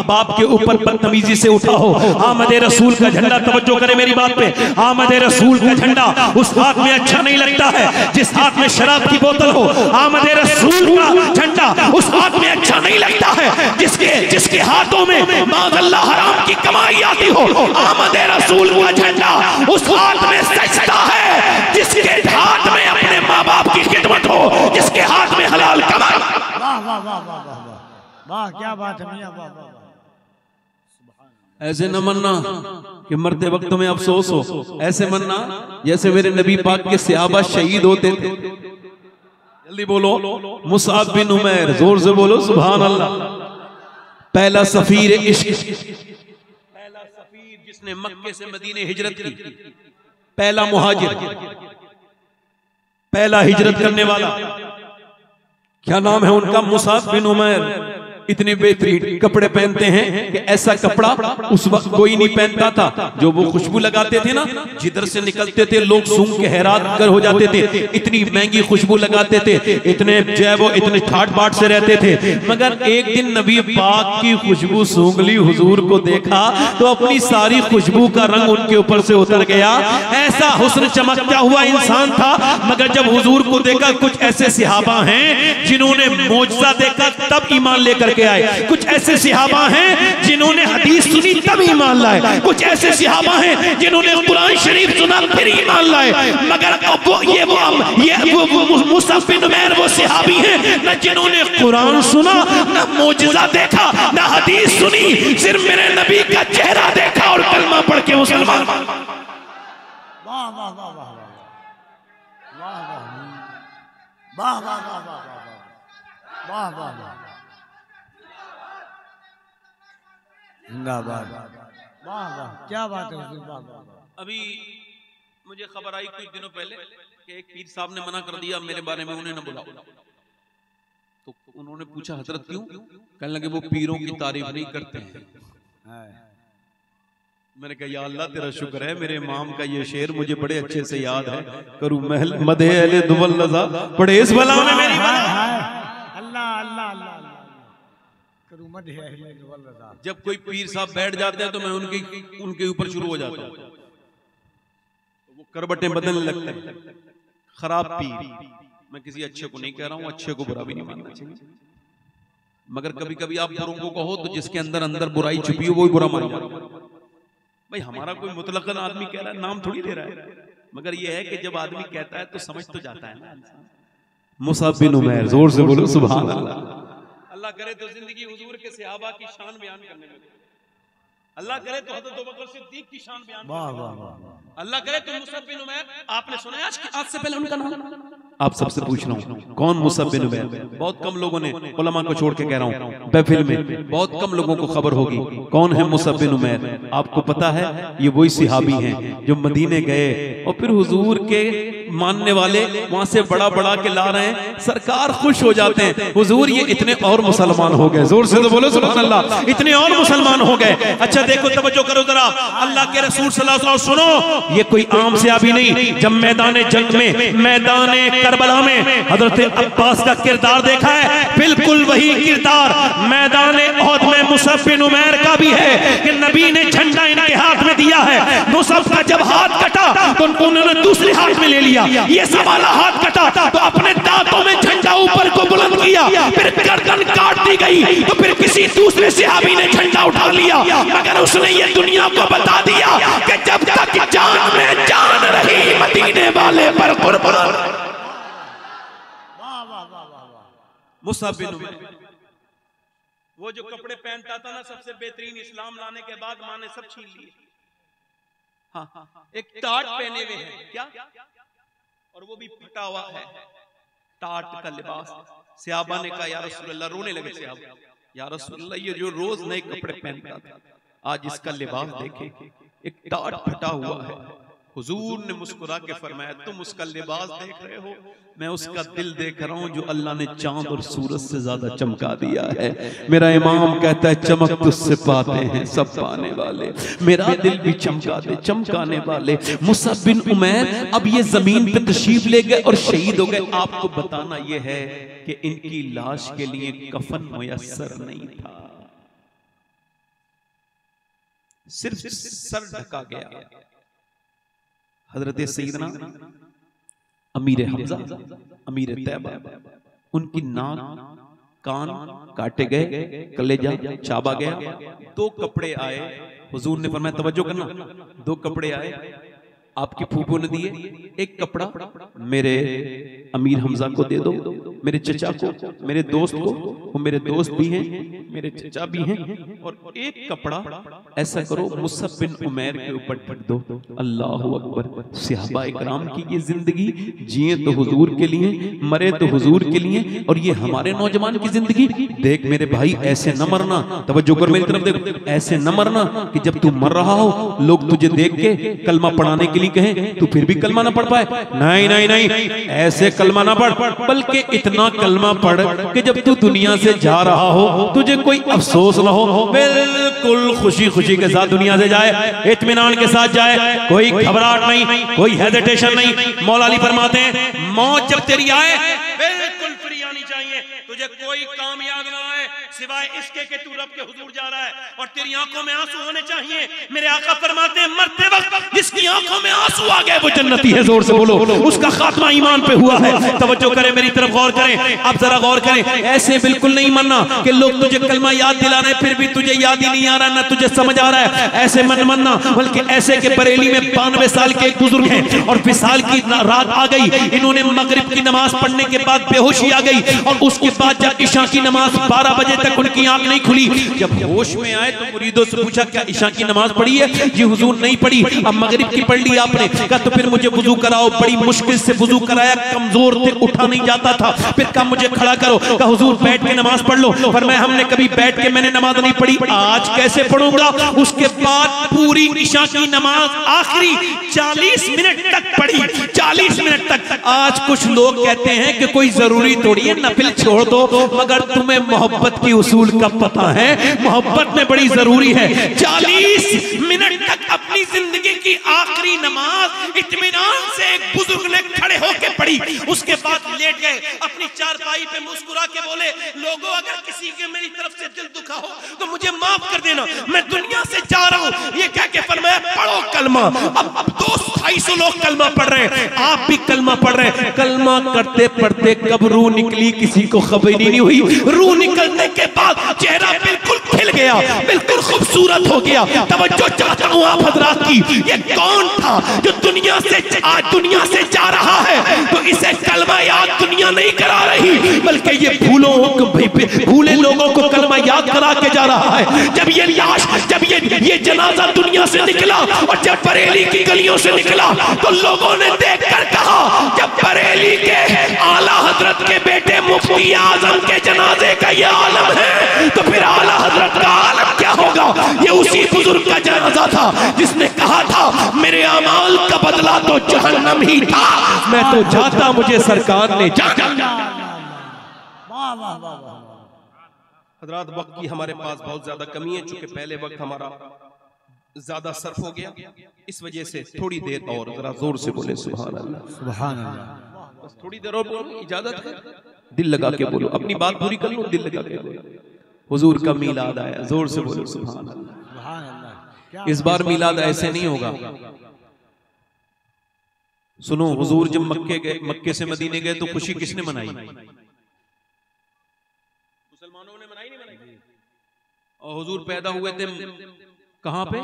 बाप के ऊपर बदतमीजी से उठा हो। आमद रसूल का झंडा, तवज्जो करें मेरी बात पे, आमद रसूल का झंडा उस हाथ में अच्छा नहीं लगता है जिस हाथ में शराब की बोतल हो। आमद रसूल का झंडा उस हाथ में अच्छा नहीं लगता है जिसके हाथों में माज़अल्लाह हराम की कमाई आती हो। आमद रसूल का झंडा उस हाथ में सजता है जिसके हाथ में अपने माँ बाप की खिदमत हो, जिसके हाथ में हलाल कमाई। वाह वाह वाह वाह वाह वाह, क्या बात है मियां, वाह वाह। ऐसे न मनना कि मरते वक्त में अफसोस हो, ऐसे मनना जैसे मेरे नबी पाक के सहाबा शहीद होते थे। जल्दी बोलो, मुसअब बिन उमैर, जोर से बोलो सुभान अल्लाह। पहला सफीर इश्क, पहला सफीर जिसने मक्के से मदीने हिजरत की, पहला मुहाजिर, पहला हिजरत करने वाला, क्या नाम है उनका? मुसअब बिन उमैर। इतने बेहतरीन कपड़े पहनते हैं कि ऐसा कपड़ा उस वक्त कोई नहीं पहनता था। जो वो खुशबू लगाते थे ना, जिधर से निकलते थे लोग सूंघ के हैरान कर हो जाते थे, इतनी महंगी खुशबू लगाते थे, इतने जो है वो इतने ठाट बाट से रहते थे। मगर एक दिन नबी पाक की खुशबू सूंघ ली, हुजूर को देखा तो अपनी सारी खुशबू का रंग उनके ऊपर से उतर गया। ऐसा हुस्न चमकता हुआ इंसान था। मगर जब हुजूर को देखा, कुछ ऐसे सहाबा हैं जिन्होंने मोजज़ा देखा तब ईमान लेकर के आए, कुछ ऐसे सहाबा हैं जिन्होंने हदीस सुनी तब ईमान लाए, कुछ ऐसे सहाबा हैं जिन्होंने कुरान शरीफ सुना फिर ईमान लाए। मगर वो मुसअब बिन उमैर वो सहाबी हैं न जिन्होंने कुरान सुना, न मोजज़ा देखा, न हदीस सुनी, सिर्फ मेरे नबी का चेहरा देखा और कलमा पढ़ के मुसलमान। वाह वाह वाह वाह वाह वाह वाह वाह वाह वाह वाह, जिंदाबाद, वाह वाह, क्या बात है हुजूर, वाह वाह। अभी मुझे खबर आई कुछ दिनों पहले कि एक पीर साहब ने मना कर दिया मेरे बारे में, उन्हें न बुलाओ। तो उन्होंने पूछा हजरत क्यों? कहने लगे वो पीरों की तारीफ नहीं करते हैं। मैंने कहा या अल्लाह तेरा शुक्र है, मेरे इमाम का ये शेर मुझे बड़े अच्छे से याद है, करूं महल मदे अहले दुवल नज़ा पढ़े इस बला में मेरी अल्लाह अल्लाह अल्लाह, करूं मदे अहले दुवल नज़ा। जब कोई पीर साहब बैठ जाते हैं तो मैं उनके ऊपर शुरू हो जाता हूं, वो करबटें बदलने लगते हैं। खराब पीर, मैं किसी अच्छे को नहीं कह रहा हूं, अच्छे को बुरा भी नहीं मानना चाहिए, मगर कभी कभी आप बुरों को कहो तो जिसके अंदर अंदर बुराई छुपी हो वो बुरा मान जाता है। भाई हमारा कोई मुतलकन आदमी कह रहा है, नाम थोड़ी दे रहा है, मगर ये है कि जब आदमी कहता है तो समझ तो जाता है ना इंसान। मुसअब बिन उमैर, जोर से बोलो सुभान अल्लाह। अल्लाह करे तो जिंदगी हुजूर के सहाबा की शान बयान करने में, अल्लाह करे तो हज़रत अबू बकर सिद्दीक की शान बयान, वाह वाह वाह, अल्लाह करे तो मुसअब बिन उमैर। आपने सुना आज से पहले उनका नाम? आप सबसे पूछ रहा हूँ कौन मुसअब बिन उमैर? बहुत कम लोगों ने, उलमा को छोड़ के कह रहा हूँ, महफिल में बहुत कम लोगों को खबर होगी कौन है मुसअब बिन उमैर। आपको पता है ये वही सहाबी हैं जो मदीने गए और फिर हुजूर के मानने वाले वहां से बड़ा बड़ा के ला रहे हैं, सरकार खुश हो जाते हैं, हुजूर ये इतने और मुसलमान हो गए। जोर से तो बोलो सुभान अल्लाह, इतने और मुसलमान हो गए। अच्छा देखो, तवज्जो करो जरा, अल्लाह के रसूल सल्लल्लाहु अलैहि वसल्लम, सुनो, ये कोई आम सहाबी नहीं। जब मैदान जंग में, मैदान करबला में हजरत अब्बास का किरदार देखा है, बिल्कुल वही किरदार मैदान उहद में मुसअब बिन उमैर का भी है कि नबी ने झंडा इनके हाथ में दिया है। मुसअब का जब हाथ कटा तो उन्होंने दूसरे हाथ में ले लिया, ये सब वाला हाथ कटा तो अपने दांतों में झंडा ऊपर को बुलंद किया, फिर गर्दन काट दी गई तो फिर किसी दूसरे सहाबी ने झंडा उठा लिया, मगर उसने ये दुनिया को बता दिया कि जब तक जान में जान रही मदीने वाले पर कुर्बान। मुसअब बिन उमैर वो जो कपड़े पहनता था ना, सबसे बेहतरीन, इस्लाम लाने के बाद माँ ने सब छीन लिए। हाँ, एक टाट पहने हुए हैं क्या, और वो भी फटा हुआ है, टाट का लिबास। सहाबा ने कहा या रसूल अल्लाह, रोने लगे सहाबा, या रसूल अल्लाह ये जो रोज नए कपड़े पहनता था, आज इसका लिबास देखे, एक टाट फटा हुआ है। हुजूर ने मुस्कुरा के फरमाया, तुम उसका लिबास देख रहे हो, मैं उसका दिल देख रहा हूं जो अल्लाह ने चांद और सूरज से ज्यादा चमका दिया है। मेरा इमाम कहता है चमक तुझसे पाते हैं सब पाने वाले, मेरा दिल भी चमका दे चमकाने वाले। मुसअब बिन उमैर अब ये जमीन पे तशरीफ ले गए और शहीद हो गए। आपको बताना यह है कि इनकी लाश के लिए कफन मुयस्सर नहीं था, सिर्फ सर ढका गया। हजरत सईदना अमीर हमजा, अमीर तैयबा, उनकी नाक कान काटे गए, कलेजा चाबा गया। दो कपड़े आए, हुजूर ने फरमाया तवज्जो करना, दो कपड़े आए, आपकी फूफो ने दिए, एक कपड़ा मेरे अमीर हमजा को दे दो, मेरे चचा को, मेरे दोस्त को, वो मेरे दोस्त भी हैं, मेरे चचा भी हैं, और एक कपड़ा ऐसा करो मुसअब बिन उमैर के ऊपर ढक दो। अल्लाहु अकबर। सहाबा इकराम की ये जिंदगी, जिए तो हुजूर के लिए, मरे तो हुजूर के लिए, और ये हमारे नौजवान की जिंदगी देख मेरे भाई, ऐसे न मरना, तवज्जो कर मेरी तरफ देख, ऐसे न मरना कि जब तू मर रहा हो लोग तुझे देख के कलमा पढ़ाने के लिए कहें, तू फिर भी कलमा ना पढ़ पाए। नहीं नहीं नहीं, ऐसे कलमा ना पढ़, बल्कि इतना कलमा पढ़ कि जब तू दुनिया से जा रहा हो तुझे कोई अफसोस ना हो, बिल्कुल खुशी खुशी के साथ दुनिया से जाए, इत्मीनान के साथ जाए, कोई घबराहट नहीं, कोई हेजिटेशन नहीं। मौला अली फरमाते हैं मौत जब तेरी आए बिल्कुल फ्री आनी चाहिए, तुझे कोई काम याद ना आए सिवाय इसके कि तू रब के हुजूर जा रहा है, और तेरी आंखों में आंसू होने चाहिए। मेरे आका फरमाते हैं मरते वक्त जिसकी आंखों में आंसू आ गए वो जन्नती है। जोर से बोलो, उसका खात्मा ईमान पे हुआ है। तवज्जो करें, मेरी तरफ गौर करें, अब जरा गौर करें। ऐसे बिल्कुल नहीं मरना कि लोग तुझे कलमा याद दिला रहे फिर भी तुझे याद ही नहीं आ रहा, ना तुझे समझ आ रहा है, ऐसे मन मरना। बल्कि ऐसे के बरेली में 92 साल के एक बुजुर्ग हैं और विसाल की रात आ गई, इन्होंने मगरिब की नमाज पढ़ने के बाद बेहोशी आ गई, और उसके बाद जब इशा की नमाज 12 बजे तक उनकी आंख नहीं खुली, जब होश में आए तो मुरीदों से पूछा क्या इशा की नमाज पढ़ी है? जी हुजूर नहीं पढ़ी। अब मगरिब की पढ़ ली आपने? कहा तो फिर मुझे वुजू कराओ। बड़ी मुश्किल से वुजू कराया, कमजोर थे, उठा नहीं जाता था। फिर कहा मुझे खड़ा करो। कहा हुजूर बैठ के नमाज पढ़ लो। फरमाया हमने कभी बैठ के मैंने नमाज नहीं पढ़ी, आज कैसे पढ़ूंगा? उसके बाद पूरी इशा की नमाज आखिरी 40 मिनट तक पढ़ी, 40 मिनट तक। आज कुछ लोग कहते हैं कि कोई जरूरी थोड़ी है, नफिल छोड़ दो, मगर तुम्हें मोहब्बत की उसूल का पता है, मोहब्बत में बड़ी जरूरी है। 40 मिनट तक अपनी जिंदगी की आखिरी नमाज इत्मीनान से एक बुजुर्ग ने खड़े होकर पढ़ी। उसके बाद लेट गए अपनी चारपाई पे, मुस्कुरा के बोले लोगों अगर किसी के मेरी तरफ से दिल दुखा हो तो मुझे माफ कर देना, मैं दुनिया से जा रहा हूं। ये कह के फरमाया पढ़ो कलमा। अब 200-250 लोग कलमा पढ़ रहे हैं, आप भी कलमा पढ़ रहे हैं। कलमा करते पढ़ते कब रूह निकली किसी को खबर ही नहीं हुई। रूह निकलने के बाद चेहरा बिल्कुल खिल गया, बिल्कुल खूबसूरत हो गया। तवज्जो चाहता हूं आप हजरात की, ये कौन था जो दुनिया से जा रहा है तो इसे कलमा याद दुनिया नहीं करा रही, बल्कि ये भूले लोगों को कलमा याद करा के जा रहा है। जब ये लाश, जब ये जनाजा दुनिया से निकला और जब बरेली की गलियों से निकला तो लोगों ने देखकर कहा जब बरेली के आला हजरत के बेटे मुफ्ती आजम के जनाजे का ये आलम है तो फिर आला हजरत का आलम क्या होगा? होगा। ये उसी बुजुर्ग का जनाजा था जिसने कहा था मेरे अमाल का बदला तो जहन्नम ही था, मैं तो जाता मुझे सरकार ने जाना। हजरात, वक्त की हमारे पास बहुत ज्यादा कमी है, चूंकि पहले वक्त हमारा ज्यादा सर्फ हो गया, इस वजह से थोड़ी देर और जरा जोर से बोले सुभान अल्लाह। सुभान अल्लाह। बस थोड़ी देर और बोलो, इजाजत है, दिल लगा के बोलो, अपनी बात पूरी कर लो, दिल लगा के बोलो। हुजूर का मीलाद आया, जोर से बोलो सुभान अल्लाह। सुभान अल्लाह। इस बार मीलाद ऐसे नहीं होगा। सुनो, हुजूर जब मक्के से मदीने गए तो खुशी किसने मनाई? मुसलमानों ने मनाई, नहीं मनाई? और हुजूर पैदा हुए थे कहां पे?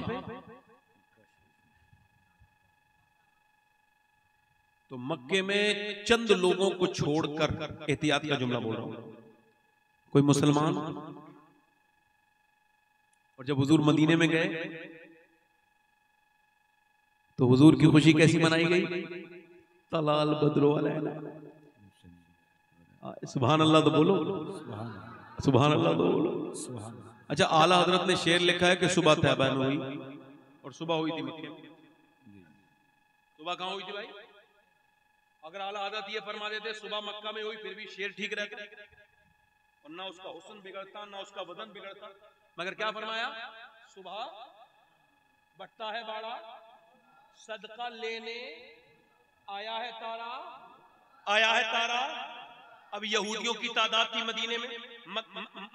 तो मक्के में चंद लोगों को छोड़कर, एहतियात का जुमला बोल रहा हूं, कोई मुसलमान। और जब हुजूर मदीने में गए तो हुजूर की खुशी कैसी मनाई गई? तलाल बद्रो अलैना। सुभान अल्लाह तो बोलो, सुभान अल्लाह तो बोलो। अच्छा, आला हजरत ने शेर लिखा है कि सुबह तैबा में हुई और सुबह हुई थी मक्के में। सुबह कहां हुई थी भाई? अगर आला हजरत ये फरमा देते सुबह मक्का में हुई, फिर भी शेर ठीक रहता और ना उसका हुस्न बिगड़ता ना उसका वजन बिगड़ता। मगर क्या फरमाया? सुबह बटता है बाड़ा, सदका लेने आया है तारा, आया है तारा। अब यहूदियों की तादाद थी मदीने में,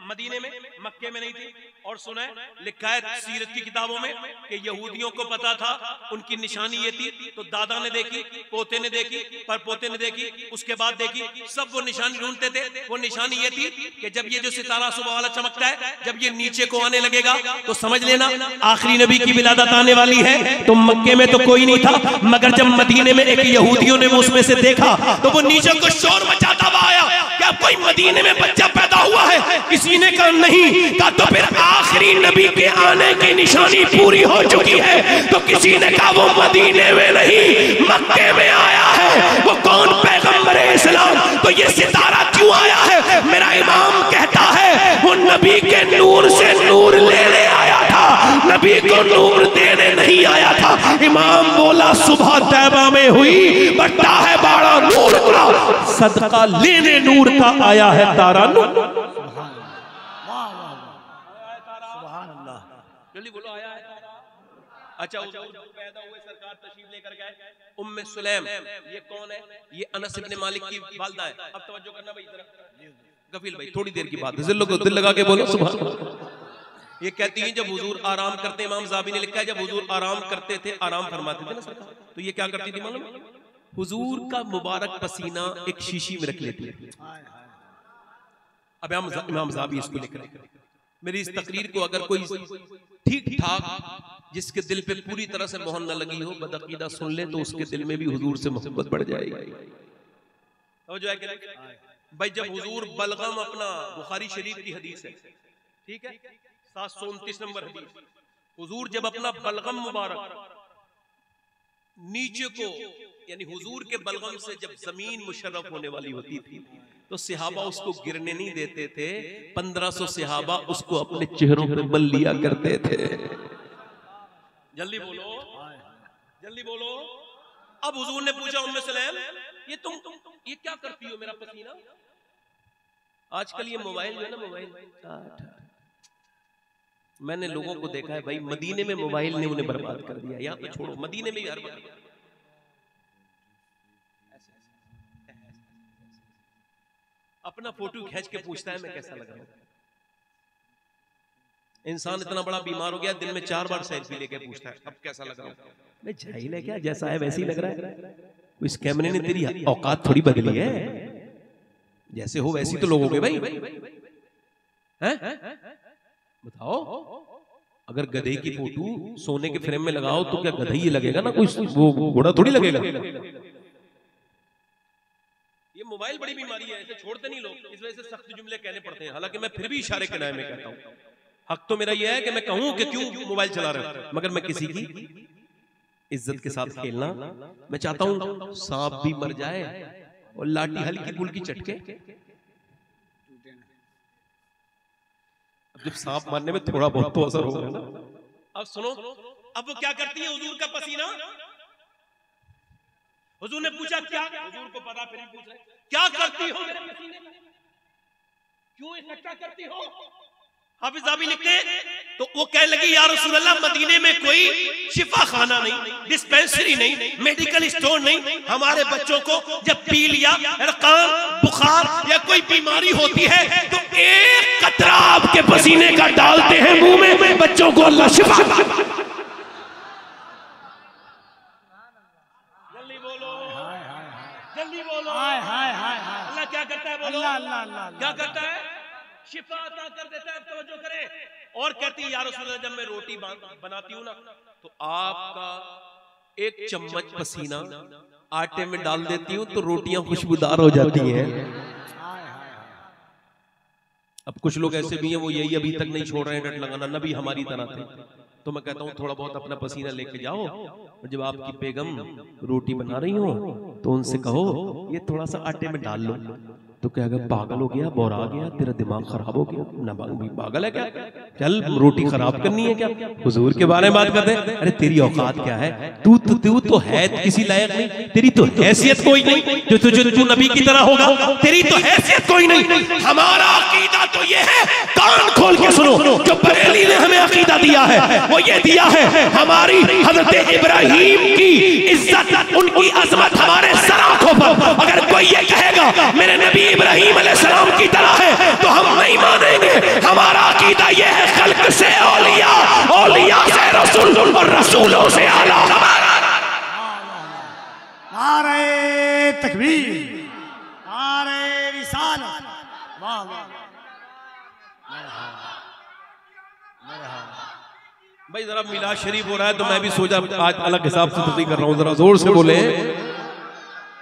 मदीने में, मक्के में नहीं थी। और सुने, लिखा है सीरत की किताबों में कि यहूदियों को पता था उनकी निशानी ये थी, तो दादा ने देखी, पोते ने देखी, पर पोते ने देखी, उसके बाद देखी, सब वो निशानी ढूंढते थे। वो निशानी ये थी कि जब ये जो सितारा सुबह वाला चमकता है, जब ये नीचे को आने लगेगा तो समझ लेना आखिरी नबी की विलादत आने वाली है। तो मक्के में तो कोई नहीं था, मगर जब मदीने में एक यहूदियों ने वो उसमें से देखा तो वो नीचे को शोर मचाता हुआ आया, क्या कोई मदीने में बच्चा पैदा हुआ है? किसी ने कहा नहीं। कहा तो फिर आखिरी नबी के आने की निशानी पूरी हो चुकी है। तो किसी ने कहा वो मदीने में नहीं, मक्के में आया है। वो कौन? पैगंबर इस्लाम। तो ये सितारा क्यों आया है? मेरा इमाम कहता है वो नबी के नूर से नूर लेने आया था, नबी को नूर देने नहीं आया था। इमाम बोला सुबह तैबा में हुई, बटता है बाड़ा नूर का, सदका लेने नूर का आया है तारा। सुभान अल्लाह। जल्दी बोलो, आया है तारा। अच्छा, पैदा हुए सरकार तशरीफ लेकर गए। उम्मे सुलैम, ये कौन है? ये अनस इब्ने मालिक की वालिदा है। अब तवज्जो करना भाई, इधर गफील भाई, थोड़ी देर की बात है, दिल लगा के बोलो सुभान। ये कहती हैं जब हुजूर आराम करते, इमाम ज़ाबी ने लिखा है जब हुजूर आराम करते थे, आराम फरमाते थे ना सरकार, तो ये क्या करती थी मालूम? हुजूर का मुबारक पसीना एक शीशी में रख लेती थी। अब इमाम ज़ाबी इसको लिख रहे हैं। मेरी इस तकरीर को अगर कोई ठीक ठाक जिसके दिल पे पूरी तरह से मोहर न लगी हो, बदअकीदा सुन ले तो उसके दिल में भी हुजूर से मोहब्बत बढ़ जाएगी। तो जो है कि भाई जब हुजूर बलगम, अपना बुखारी शरीफ की हदीस है, ठीक है, 729 नंबर हदीस, हुजूर जब अपना बलगम मुबारक नीचे को, यानी हुजूर के बलगम से जब जमीन मुशर्रफ होने वाली होती थी तो सहाबा उसको गिरने नहीं देते थे। 1500 सहाबा उसको अपने चेहरों पे मल लिया करते थे। जल्दी बोलो, जल्दी बोलो। अब हुजूर ने पूछा उम्मे सलेम, ये तुम ये क्या करती हो मेरा पसीना? आजकल ये मोबाइल जो है ना, मोबाइल, मैंने लोगों को देखा है भाई, मदीने में मोबाइल ने उन्हें बर्बाद कर दिया। या तो छोड़ो, मदीने में भी हर बार अपना फोटो खींच के पूछता है मैं कैसा लग रहा हूं। इंसान इतना बड़ा बीमार हो गया, दिन में 4 बार सेल्फी लेके पूछता है अब कैसा लग रहा हूं। मैं जाहिल है क्या? जैसा है वैसे ही लग रहा है। इस कैमरे ने तेरी औकात थोड़ी बदली है, जैसे हो वैसी तो लोग हो गए भाई, हैं? बताओ, अगर गधे की फोटो सोने के फ्रेम में लगाओ तो क्या गधा ही लगेगा ना, कोई वो घोड़ा थोड़ी लगेगा। ये मोबाइल बड़ी बीमारी है, इसे छोड़ते नहीं लोग, इस वजह से सख्त जुमले कहने पड़ते हैं। हालांकि मैं फिर भी इशारे के नाम में कहता हूं, हक तो मेरा यह है कि मैं कहूं कि क्यों मोबाइल चला रहे हो, मगर मैं किसी की इज्जत के साथ खेलना, मैं चाहता हूं सांप भी मर जाए और लाठी हल्की फुल्की चटके। जब सांप मारने में थोड़ा बहुत तो असर होगा ना। अब सुनो, अब वो क्या करती है हुजूर का पसीना, हुजूर ने पूछा क्या, हुजूर को पता, फिर पूछ रहे क्या करती हो मेरे पसीने में, क्यों इकट्ठा करती हो। हाफिज साहब लिखते हैं तो वो कहने लगी या रसूल अल्लाह, मदीने में कोई शिफा खाना नहीं, डिस्पेंसरी नहीं, मेडिकल स्टोर नहीं। हमारे बच्चों को जब पी लिया रकाम, बुखार या कोई बीमारी होती है तो एक कतरा आपके पसीने का डालते हैं मुंह में, बच्चों को अल्लाह शिफा। जल्दी बोलो, जल्दी बोलो, अल्लाह क्या करता है, बोलो क्या करता है, शिफा अता कर देता है। तवज्जो करें। और कहती है या रसूल अल्लाह, जब मैं रोटी बनाती हूँ ना तो आपका एक चम्मच पसीना आटे में डाल देती हूँ तो रोटियां खुशबूदार हो जाती हैं। अब कुछ लोग ऐसे भी हैं वो यही अभी तक नहीं छोड़ रहे हैं डट लगाना, नबी हमारी तरह थे। तो मैं कहता हूँ थोड़ा बहुत अपना पसीना लेके जाओ और जब आपकी बेगम रोटी बना रही हो तो उनसे कहो ये थोड़ा सा आटे में डाल लो। तो क्या अगर पागल हो गया, बोरा गया, तेरा दिमाग खराब हो गया, ना पागल है क्या, चल रोटी खराब करनी है क्या। हुजूर के बारे में बात करते हैं, अरे तेरी औकात क्या है, तू तो है किसी लायक नहीं, तेरी तो हैसियत कोई नहीं, जो नबी की तरह होगा, तेरी तो हैसियत कोई नहीं। हमारा अकीदा तो ये है, कान खोल के सुनो, जो बरेली ने हमें अकीदा दिया है वो ये दिया है, हमारी हजरत इब्राहिम की इज्जत, उनकी अजमत हमारे सर आंखों पर। अगर कोई ये कहेगा मेरे नबी इब्राहिम अलैहिस्सलाम की तरह है तो हम नहीं मानेंगे। हमारा अकीदा यह है, खल्क से औलिया, औलिया से रसूल और रसूलों से आला। नारे तकबीर, नारे रिसालत, वाह वाह। भाई जरा मिलाद शरीफ हो रहा है तो मैं भी सोचा आज अलग हिसाब से तस्दीक कर रहा हूँ, जरा जोर से बोले।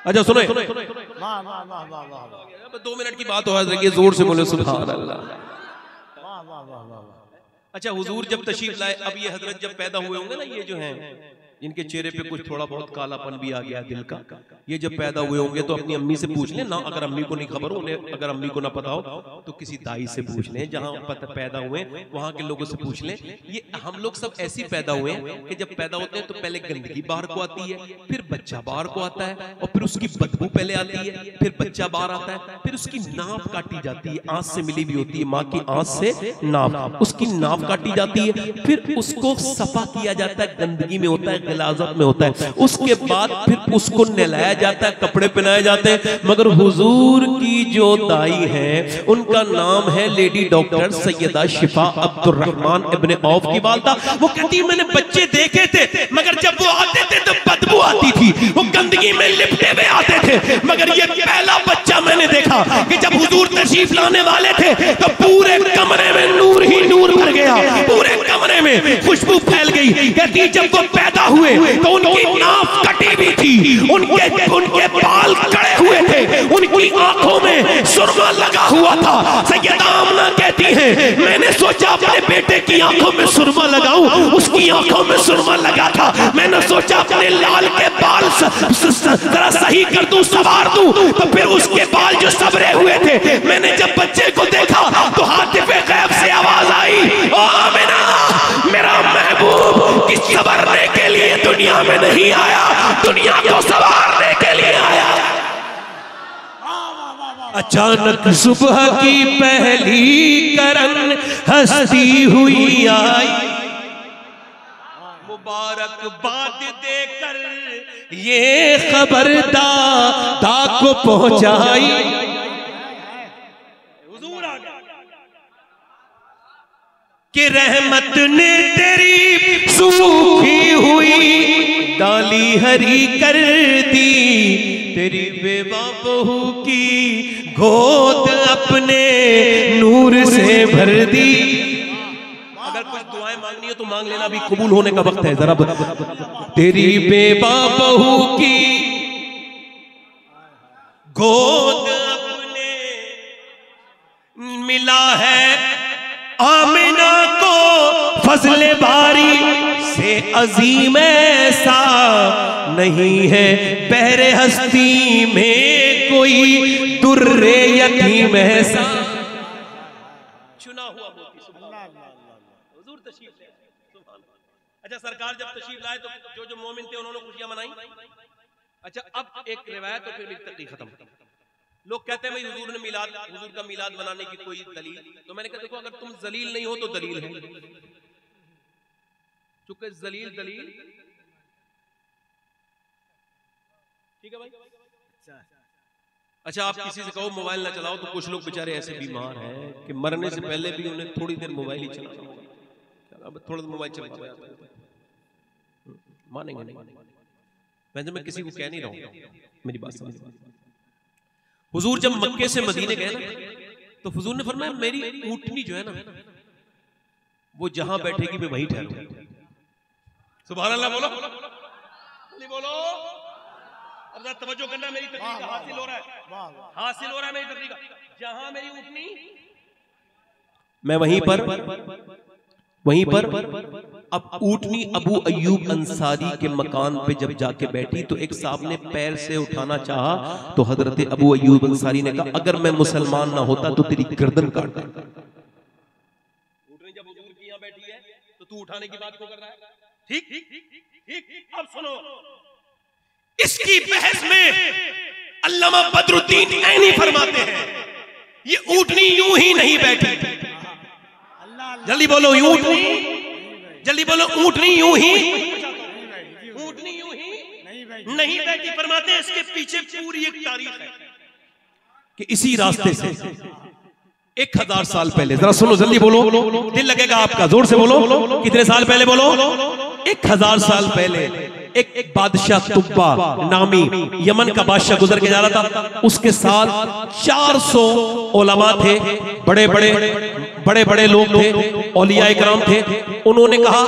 अच्छा सुनो, 2 मिनट की बात हो रही है, जोर से बोले सुभान अल्लाह। अच्छा हुजूर जब तशरीफ लाए, अब ये हजरत जब पैदा हुए होंगे ना, ये जो हैं इनके चेहरे पे कुछ थोड़ा बहुत कालापन भी आ गया दिल का, ये जब पैदा हुए होंगे तो अपनी अम्मी से पूछ लें ना, अगर अम्मी को नहीं खबर हो, उन्हें अगर अम्मी को ना पता हो तो किसी दाई से पूछ लें, जहां पैदा हुए वहां के लोगों से पूछ लें। ये हम लोग सब ऐसे पैदा हुए हैं कि जब पैदा होते हैं तो पहले गंदगी बाहर को आती है, फिर बच्चा बाहर को आता है, और फिर उसकी बदबू पहले आती है, फिर बच्चा बाहर आता है, फिर उसकी नाप काटी जाती है, आंख से मिली हुई होती है, माँ की आंख से नाप, उसकी नाप काटी जाती है, फिर उसको सफा किया जाता है, गंदगी में होता है, गिलाजत में होता है, उसके बाद फिर उसको नहलाया जाता है, कपड़े पहनाए जाते हैं। मगर हुजूर की जो दाई है उनका नाम है lady doctor Syeda Shifa Abdul Rahman Ibn of की वालदा। वो कहती है मैंने बच्चे देखे थे मगर जब वो आते थे तो बदबू आती थी, वो गंदगी में लिपटे हुए आते थे। मगर ये पहला बच्चा मैंने देखा कि जब हुजूर तशरीफ लाने वाले थे तो पूरे कमरे में नूर ही नूर भर गया, पूरे कमरे में खुशबू फैल गई। कहती जब वो पैदा हुए तो उनकी नाक कटी हुई थी, उनके बाल कड़े हुए थे, उनकी आंखों में सुरमा लगा हुआ था। सैयदा आमना कहती है मैंने सोचा अपने बेटे की आंखों में सुरमा लगाऊं, उसकी आंखों में सुरमा लगा था। मैंने सोचा अपने लाल के बाल जरा सही कर दूं, सवार दूं, तो फिर उसके बाल जो सबरे हुए थे, मैंने जब बच्चे को देखा तो हातिफे गैब से आवाज आई, ओ आमिना मेरा महबूब किस सवरने के लिए दुनिया में नहीं आया, दुनिया को सवारने के लिए आया। अचानक सुबह की पहली करन हंसती हुई आई, मुबारकबाद देकर ये खबर दादा को पहुंचाई। हुजूर आ गया कि रहमत ने तेरी सूखी हुई डाली हरी कर दी, तेरी बेवा बहू की गोद अपने नूर से भर दी। अगर कुछ दुआएं मांगनी है तो मांग लेना, अभी कबूल होने का वक्त है। जरा तेरी बेवा बहू की गोद अपने मिला है आमिना को फजले बारी से अजीम ऐसा नहीं है, बहरे हस्ती में कोई दुर्रे यतीम ऐसा। चुना हुआ मोती। सुभान अल्लाह। हुजूर तशरीफ ले आए। सुभान अल्लाह। अच्छा सरकार जब तशरीफ लाए तो जो जो मोमिन थे उन्होंने खुशियां मनाई। अच्छा अब एक रिवायत और फिर मेरी तकरीर खत्म। लोग कहते हैं भाई हुजूर ने मिलाद, हुजूर का मिलाद मनाने की कोई दलील? तो मैंने कहा देखो अगर तुम जलील नहीं हो तो दलील है, चूंकि जलील दलील ठीक है भाई। अच्छा आप किसी से कहो मोबाइल ना चलाओ तो कुछ लोग बेचारे ऐसे बीमार हैं कि मरने से पहले भी उन्हें थोड़ी देर मोबाइल ही चलाना होगा। अब थोड़ा मोबाइल चलाओ, मानेंगे नहीं। मैं किसी को कह नहीं रहा हूं, मेरी बात समझ। हुजूर जब मक्के से मदीने गए ना तो हुजूर ने फरमाया मेरी ऊँटनी जो है ना वो जहां बैठेगी मैं वहीं ठहरूंगा। सुभान अल्लाह बोलो, बोलो। अब तवज्जो करना, मेरी तकरीर का हासिल हो रहा है, हासिल हो रहा है मेरी तकरीर का। जहां मेरी ऊँटनी मैं वहीं पर अब ऊँटनी अबू अय्यूब अंसारी के मकान पे जब जाके बैठी तो एक साहब ने पैर से उठाना चाहा तो हजरत अबू अय्यूब अंसारी ने कहा अगर मैं मुसलमान ना होता तो तेरी गर्दन काट देता। ऊँटनी जब हुजूर की यहां बैठी है तो तू उठाने की बात क्यों कर रहा है? ठीक ठीक। अब सुनो, इसकी बहस में अल्लामा बदरुद्दीन ऐनी फरमाते हैं ये ऊँटनी यूं ही नहीं बैठी। जल्दी बोलो, ऊँटनी, जल्दी बोलो, ऊँटनी यूं ही नहीं बैठी। फरमाते हैं इसके पीछे पूरी एक तारीख है कि इसी रास्ते से 1000 साल पहले, जरा सुनो जल्दी बोलो, दिल लगेगा आपका, जोर से बोलो, कितने साल पहले बोलो? 1000 साल पहले एक बादशाह तुब्बा नामी यमन का बादशाह गुजर के जा रहा था। उसके साथ 400 उलमा थे, बड़े बड़े लोग थे, औलिया इकराम थे। उन्होंने कहा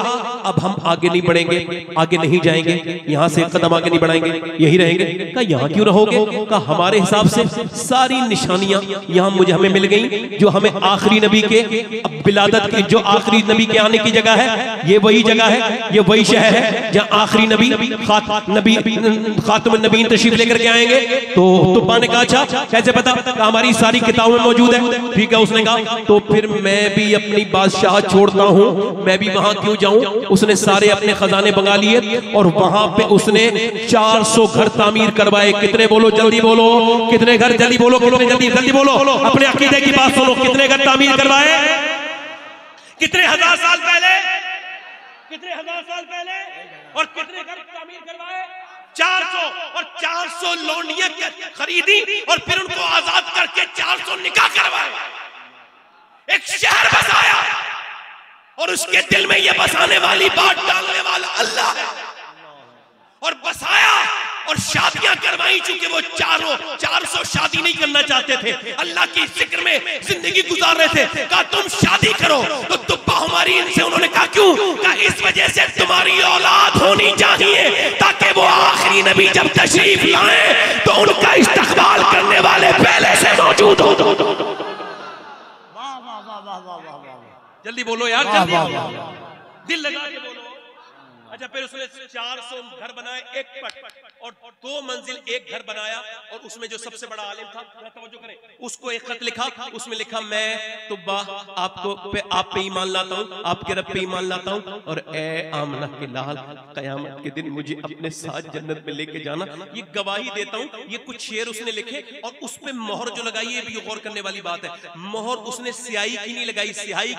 अब हम आगे नहीं बढ़ेंगे, आगे नहीं जाएंगे, यहाँ से कदम आगे नहीं बढ़ाएंगे, यही रहेंगे। कहा यहाँ क्यों रहोगे? कहा हमारे हिसाब से सारी निशानियां यहाँ हमें मिल गई जो हमें आखिरी नबी के विलादत की, जो आखिरी नबी के आने की जगह है, ये वही जगह है, ये वही शहर है जहाँ आखिरी नबी खातमुन नबीन तशरीफ लेकर के आएंगे। तो तुब्बा ने कहा अच्छा कैसे पता? हमारी सारी किताबों में मौजूद है। ठीक है, उसने कहा तो फिर मैं भी अपनी बादशाह छोड़ता हूँ, मैं भी वहां क्यों जाऊं? उसने सारे अपने खजाने मंगा लिए और वहां पे उसने 400 घर तामीर करवाए। कितने बोलो, जल्दी बोलो, कितने घर? जल्दी बोलो, कितने? जल्दी बोलो, अपने अकीदे की बात सुनो। कितने घर तामीर करवाए? कितने हजार साल पहले? कितने हजार साल पहले? और कितने घर तामीर करवाए? 400। और 400 लौंडियां खरीदी और फिर उनको आजाद करके 400 निकाह करवाए। एक शहर बसाया और उसके दिल में यह बसाने वाली बात डालने वाला अल्लाह है। और बसाया और शादियां करवाई, चूंकि वो 400 शादी नहीं करना चाहते थे, अल्लाह की जिक्र में जिंदगी गुजार रहे थे। कहा तुम शादी करो तो तुब्बा हमारी इनसे, उन्होंने कहा क्यों? कहा इस वजह से तुम्हारी औलाद होनी चाहिए ताकि वो आखिरी नबी जब तशरीफ लाए तो उनका इस्तकबाल करने वाले पहले से मौजूद हो। जल्दी बोलो यार, जल्दी दिल लगा के बोलो। अच्छा फिर उसने 400 घर बनाए, एक पट और 2 मंजिल एक घर बनाया और उसमें जो सबसे बड़ा आलिम था, तवज्जो करें, उसको एक खत लिखा। उसमें लिखा मैं तुब्बा आप पे ईमान लाता हूँ, आपके रब पे ईमान लाता हूँ, और ए आमना के लाल कयामत के दिन मुझे अपने साथ जन्नत में लेके जाना, ये गवाही देता हूँ। ये कुछ शेर उसने लिखे और उस पे मोहर जो लगाई है भी गौर करने वाली बात है। मोहर उसने स्याही की नहीं लगाई, स्याही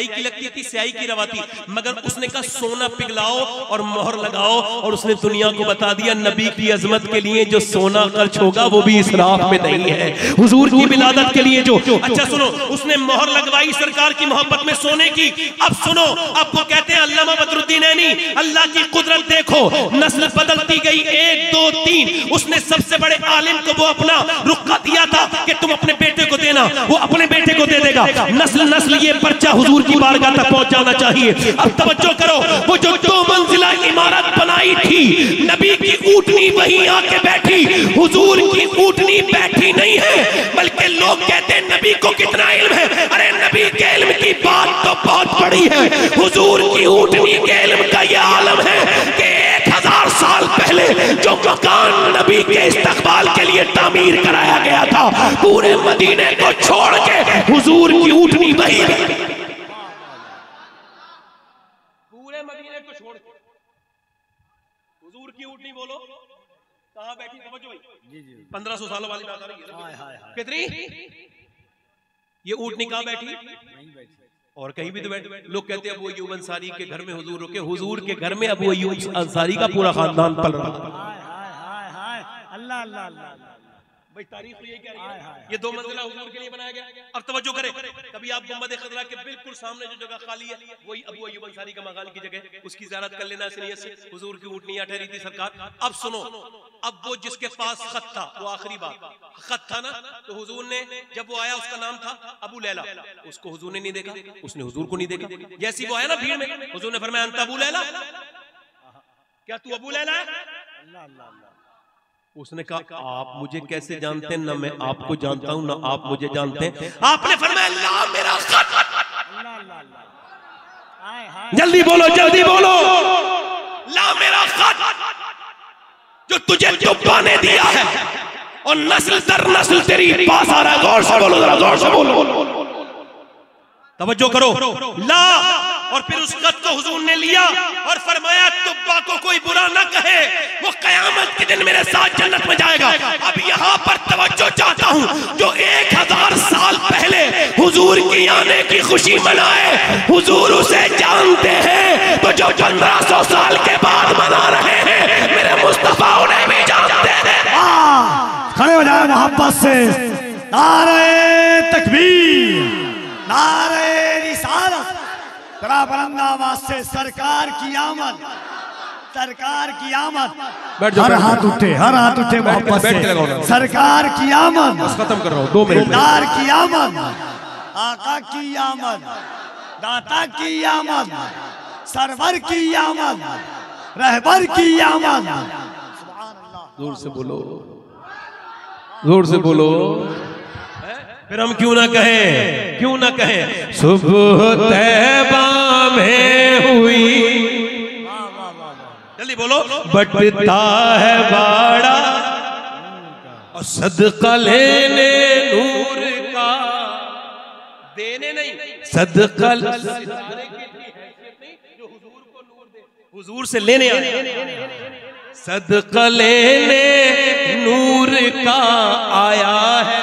की लगती थी, स्याही की रवा थी, मगर उसने कहा सोना पिघलाओ और मोहर लगाओ। और उसने दुनिया को बता दिया नबी की अजमत के लिए जो सोना खर्च होगा वो भी इसराफ में नहीं है, हुजूर की विलादत के लिए जो। अच्छा सुनो, उसने मोहर लगवाई सरकार की मोहब्बत में सोने की। अब सुनो, आपको कहते हैं अल्लामा बदरुद्दीन ऐनी, अल्लाह की कुदरत देखो, नस्ल बदलती गई 1 2 3। उसने सबसे बड़े आलिम को वो अपना रुक्का दिया था कि तुम अपने बेटे को देना, वो अपने बेटे को दे देगा। नस्ल ये पर्चा हुजूर की बारगाह तक पहुंच जाना चाहिए। अब तवज्जो करो, वो जो 2 मंजिला इमारत बनाई थी, नबी की ऊँटनी वहीं आके बैठी। हुजूर की ऊँटनी बैठी नहीं है, बल्कि लोग कहते हैं नबी को कितना इल्म है। अरे नबी के इल्म की बात तो बहुत बड़ी है, हुजूर की ऊँटनी के इल्म का यह आलम है कि 1000 साल पहले जो मकान नबी के इस्तकबाल इस्तकबाल के लिए तामीर कराया गया था। पूरे मदीने को छोड़ के हुजूर की ऊँटनी वही, पूरे मदीने को छोड़ के हुजूर की ऊँटनी बोलो कहाँ बैठी? समझो भाई, 1500 सालों वाली बात आ रही है। कितनी? ये ऊँटनी कहाँ बैठी? और कहीं भी तो बैठ। लोग कहते हैं अबू अय्यूब अंसारी के घर में हुजूर रुके, हुजूर के घर में अबू अय्यूब अंसारी का पूरा खानदान पल रहा। अल्लाह अल्लाह अल्लाह भाई तारीख तो यही कह रही है। ये 2 मंजिला हुजूर के लिए बनाया गया। अब तवज्जो करें, कभी आप गुंबद खज़रा के बिल्कुल सामने जो जगह खाली है वही अबू अय्यूब अंसारी का मकान की जगह, उसकी ज़ियारत कर लेना इस नियत से। हुजूर की ऊँटनियां ठहरी थी सरकार। अब सुनो, अब वो जिसके पास खत था, वो आखिरी बात खत था ना, तो हुजूर ने जब वो आया उसका नाम था अबू लैला। उसको हुजूर ने नहीं देखा, उसने हुजूर को नहीं देखा। जैसे वो आया ना भीड़ में, हुजूर ने फरमाया अंत अबू लैला, क्या तू अबू लैला है? उसने कहा आप मुझे कैसे जानते हैं? ना मैं आपको जानता हूं ना आप मुझे जानते हैं। आपने फरमाया ला मेरा खत। जल्दी बोलो जल्दी बोलो, ला मेरा खत जो तुझे चुप्पा ने दिया है और नस्ल दर नस्ल तेरी पास आ रहा है। गौर से बोलो, जरा गौर से बोलो, तवज्जो करो। ला, और फिर उस खत को हुजूर ने लिया और फरमाया तुब्बा को कोई बुरा ना कहे, वो कयामत के दिन मेरे साथ जन्नत में जाएगा। अब यहाँ पर तवज्जो चाहता हूँ, जो 1000 साल पहले हुजूर की आने की खुशी मनाए, हुजूर उसे जानते हैं, तो जो 1500 साल के बाद मना रहे हैं, मेरे मुस्तफा उन्हें भी जानते हैं। खड़े हो जाए मोहब्बत से। नारे तकबीर, नारे रिसालत, तेरा बुलंद आवाज से सरकार की आमद, सरकार की आमद। हर हाथ उठे, हर हाथ उठे मोहब्बत से। सरकार की आमद, खत्म कर रहा हूँ 2 मिनट। सरकार की आमद, आका की आमद, दाता की आमद, सरवर की आमद, रहबर की आमद। जोर से बोलो, जोर से बोलो। फिर हम क्यों ना कहें, क्यों ना कहें, सुबह तैबा में हुई। जल्दी बोलो। बटता है बाड़ा और सदका लेने नूर का, देने नहीं, सदका जो हुजूर को नूर दे, हुजूर से लेने आए। सदका लेने नूर का आया है,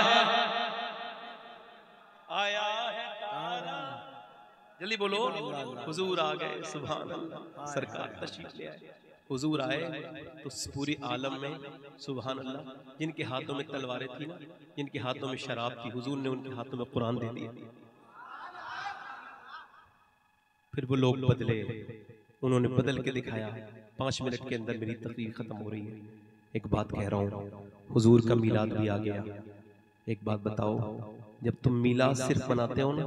जल्दी बोलो। हुजूर आ गए, सुभान अल्लाह। सरकार तशरीफ ले आए, हुजूर आए तो पूरी आलम में सुभान अल्लाह, जिनके हाथों में तलवारें थी ना, जिनके हाथों में शराब थी, हुजूर ने उनके हाथों में कुरान दे दिया। फिर वो लोग बदले, उन्होंने बदल के दिखाया। 5 मिनट के अंदर मेरी तकरीर खत्म हो रही है। एक बात कह रहा हूँ, हुजूर का मीलाद भी आ गया। एक बात बताओ, जब तुम मीलाद सिर्फ मनाते हो ना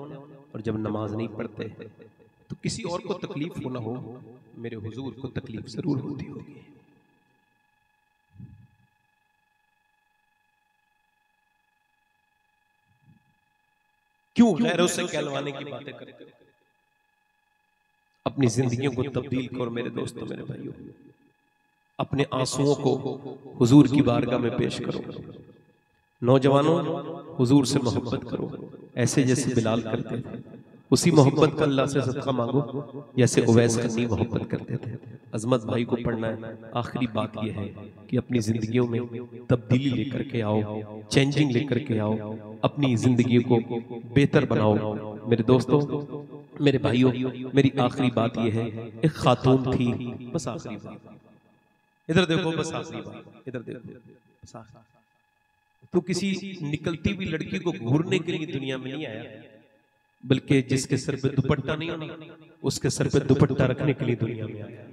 और जब नमाज नहीं पढ़ते, तो किसी और को तकलीफ हो ना हो, मेरे हुजूर को तकलीफ जरूर होती होगी। क्यों गैरों से कहलवाने की बातें करते? अपनी जिंदगियों को तब्दील करो मेरे दोस्तों, मेरे भाइयों। अपने आंसुओं को हुजूर की बारगाह में पेश करो। नौजवानों, हुजूर से मोहब्बत करो, ऐसे जैसे बिलाल करते थे। उसी मोहब्बत का अल्लाह से सदका मांगो जैसे उवैस करनी मोहब्बत करते थे। अजमत भाई को पढ़ना है। आखिरी बात यह है कि अपनी जिंदगियों में तब्दीली लेकर के आओ, चेंजिंग लेकर के आओ, अपनी जिंदगी को बेहतर बनाओ। मेरे दोस्तों, मेरे भाइयों, मेरी आखिरी बात यह है, एक खातून थी, बस आखिरी बात, इधर देखो, बस आखिरी बात, इधर देखो, बस आखिरी। तो किसी निकलती हुई लड़की को घूरने के लिए दुनिया में नहीं आया, बल्कि जिसके सर पे दुपट्टा नहीं होना, उसके सर पे दुपट्टा रखने के लिए दुनिया में आया।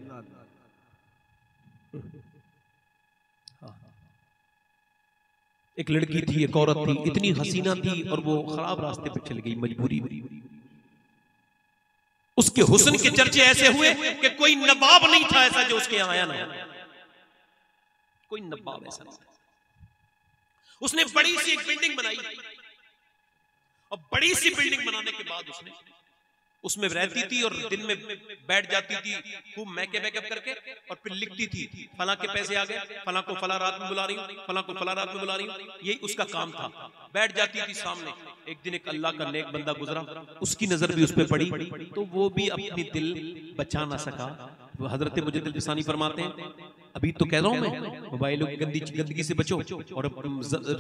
एक लड़की थी, एक औरत थी, इतनी हसीना थी और वो खराब रास्ते पे चल गई, मजबूरी में। उसके हुस्न के चर्चे ऐसे हुए कि कोई नवाब नहीं था ऐसा जो उसके यहाँ आया ना, कोई नवाब ऐसा नहीं। उसने बड़ी सी एक बिल्डिंग बनाई और बड़ी सी बिल्डिंग बनाने के बाद उसने उसमें रहती थी और दिन में बैठ जाती थी खूब मेकअप करके और फिर लिखती थी फला के पैसे आ गए, फला को फला रात में बुला रही हूँ, फला को फला रात में बुला रही हूँ। यही उसका काम था। बैठ जाती थी सामने। एक दिन एक अल्लाह का नेक बंदा गुजरा, उसकी नजर भी उस पर पड़ी तो वो भी अपनी दिल बचा ना सका। हजरत मुझे दिल जसानी फरमाते हैं, अभी तो कह रहा हूं मैं, मोबाइलों की गंदगी से बचो और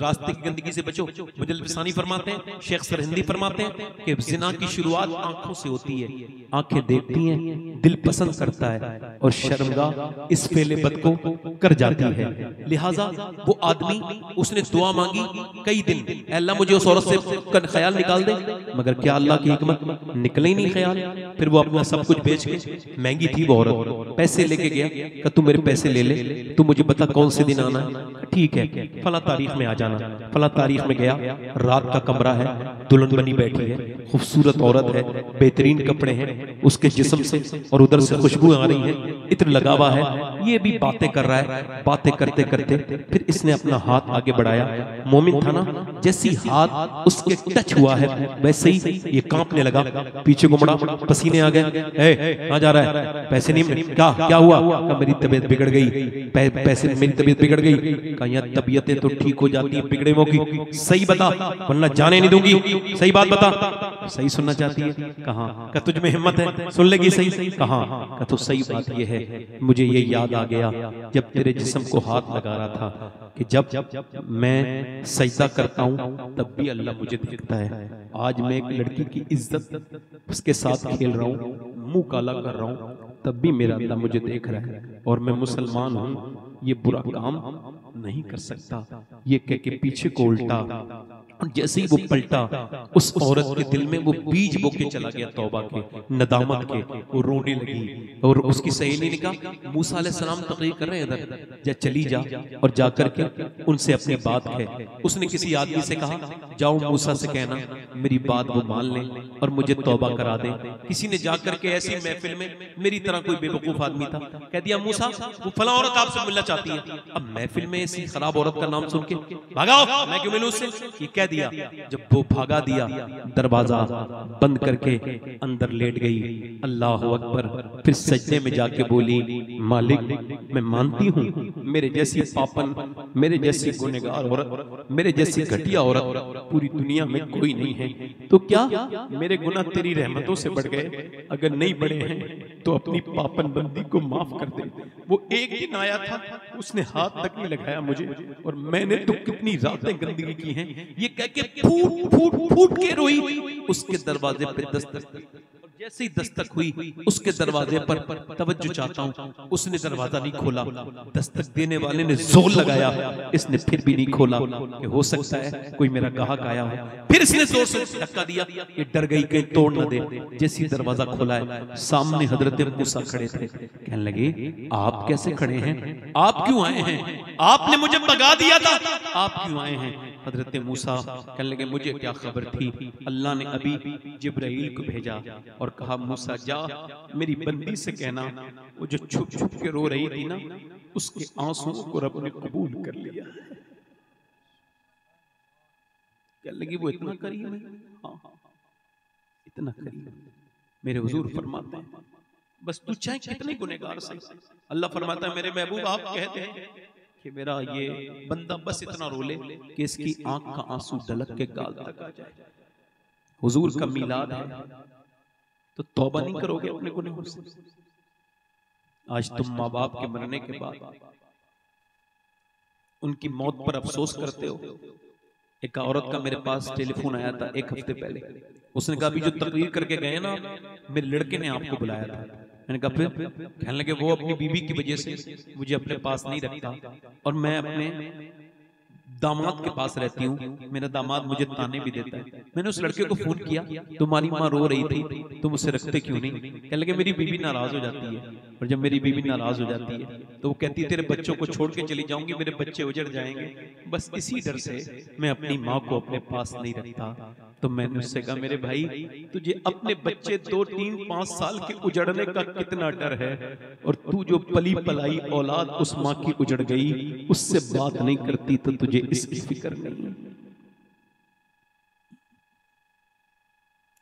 रास्ते की गंदगी से बचो। मुझे दिल जसानी फरमाते हैं, शेख सरहिंदी फरमाते हैं कि जिना की शुरुआत आंखों से होती है, आंखें देखती हैं, दिल पसंद करता है और शर्मगाह इस फेले बद को कर जाती है। लिहाजा वो आदमी, उसने दुआ मांगी कई दिन, अल्लाह मुझे उस औरत से ख्याल निकाल दे, मगर क्या अल्लाह की हिकमत, निकले ही नहीं ख्याल। फिर वो अपना सब कुछ बेच के, महंगी थी वो औरत, पैसे लेके गया कि तू मेरे पैसे ले ले, तू मुझे बता कौन से दिन आना है, ठीक है फला तारीख में आ जाना। फला तारीख में गया, रात का कमरा है, दुल्हन बनी बैठी है, खूबसूरत औरत है, बेहतरीन कपड़े हैं उसके जिस्म से और उधर से खुशबू आ रही है, इत्र लगा हुआ है, ये भी बातें कर रहा है। बातें करते करते फिर इसने अपना हाथ आगे बढ़ाया, मोमिन था ना, जैसी हाथ उसके टच हुआ है वैसे ही ये कांपने लगा, पीछे को मुड़ा, पसीने आ गए। कहाँ जा रहा है, पैसे नहीं, क्या हुआ, मेरी तबीयत बिगड़ गई, पैसे, मेरी तबीयत बिगड़ गई। कहा यार तबीयतें तो ठीक हो जाती है बिगड़े की, सही बता वरना जाने नहीं दूंगी, सही बात बता। सही सुनना चाहती है, कहा का तुझ में हिम्मत है, सुन लेगी सही, कहा का तो सही बात ये है, मुझे ये याद आ गया जब तेरे जिस्म को हाथ लगा रहा था कि जब मैं सजदा करता हूँ तब भी अल्लाह मुझे देखता है। आज मैं एक लड़की की इज्जत उसके साथ खेल रहा हूँ, मुंह काला कर रहा हूँ, तब भी मेरा अल्लाह मुझे देख रहा है और मैं मुसलमान हूँ, ये बुरा काम नहीं कर सकता। ये कह के पीछे को उल्टा, जैसे ही वो पलटा उस औरत के दिल में वो बीज बो के चला गया तौबा के, नदामत के। वो रोने लगी और उसकी सहेली ने कहा मूसा अलैहिस्सलाम तकरीर कर रहे हैं इधर, जा चली जा और जाकर के उनसे अपनी बात कहे। उसने किसी आदमी से कहा जाओ मूसा से कहना मेरी बात वो मान ले और मुझे तौबा करा दे। किसी ने जाकर के ऐसी महफिल में, मेरी तरह कोई बेवकूफ आदमी था, कह दिया मूसा वो फला औरत आपसे मिलना चाहती है। अब महफिल में ऐसी खराब औरत का नाम सुन के भागाओ, मैं क्यों मिलूं उससे, ये कह दिया। जब वो भागा दिया, दरवाजा बंद करके अंदर लेट गई। अल्लाह अकबर। फिर सजदे में जाके बोली मालिक मैं मानती हूँ मेरे जैसी पापन, मेरे जैसी गुनहगार औरत, मेरे जैसी घटिया औरत पूरी दुनिया में कोई नहीं है, तो क्या मेरे गुनाह तेरी रहमतों से बढ़ गए? अगर नहीं बढ़े हैं तो अपनी पापन बंदी को माफ कर दे। वो एक दिन आया था, उसने हाथ तक नहीं लगाया मुझे, और मैंने तो कितनी रातें गंदगी की हैं, ये कह के फूट फूट फूट के रोई। उसके दरवाजे पे दस्तक, जैसे ही दस्तक हुई उसके दरवाजे पर, तवज्जो चाहता हूँ, उसने दरवाजा नहीं खोला। दस्तक देने वाले ने जोर लगाया, इसने फिर भी नहीं खोला कि हो सकता है कोई मेरा ग्राहक आया हो। फिर इसने जोर से धक्का दिया, ये डर गई कहीं तोड़ न दे। जैसे ही दरवाजा खोला है, सामने हजरत मूसा खड़े थे। कहने लगे आप कैसे खड़े हैं, आप क्यों आए हैं? आपने मुझे भगा दिया था, आप क्यों आए हैं? हजरत मूसा कहने लगे मुझे क्या खबर थी, अल्लाह ने अभी जिब्राइल को भेजा और कहा मूसा जा मेरी बंदी से कहना वो जो छुप छुप के रो रही थी ना, उसके आंसुओं को रब ने कबूल कर लिया। कहने लगी वो इतना करीब है, हाँ इतना करीब। मेरे हुजूर फरमाते हैं बस तू चाहे कितने गुनहगार से, अल्लाह फरमाता है मेरे महबूब आप कहते हैं कि मेरा ये बंदा बस इतना रो ले कि इसकी आंख का आंसू ढलक के गाल तक आ जाए। हुजूर का मीलाद है तो तौबा नहीं करोगे अपने गुनाहों से? आज तुम माँ बाप के मरने के बाद उनकी मौत पर अफसोस करते हो। एक औरत का मेरे पास टेलीफोन आया था एक हफ्ते पहले, उसने कहा अभी जो तकरीर करके गए ना मेरे लड़के ने आपको बुलाया था। मैंने कहा फिर? कहने लगे वो अपनी बीवी की वजह से मुझे अपने पास नहीं रखता और मैं अपने दामाद के पास रहती हूँ, मेरा दामाद मुझे ताने भी देता है। मैंने उस लड़के को फोन किया, तुम्हारी माँ रो रही थी, तुम उसे रखते क्यों नहीं? कहने लगे मेरी बीवी नाराज हो जाती है, और जब मेरी बीवी नाराज हो जाती है तो वो कहती है तेरे बच्चों को छोड़ के चली जाऊंगी, मेरे बच्चे उजड़ जाएंगे। बस इसी डर से मैं अपनी माँ को अपने पास नहीं रखता। तो मैंने उससे कहा मेरे भाई तुझे अपने बच्चे 2, 3, 5 साल के उजड़ने का कितना डर है, और तू जो पली पलाई औलाद उस माँ की उजड़ गई उससे बात नहीं करती तो तुझे इसकी फिक्र नहीं।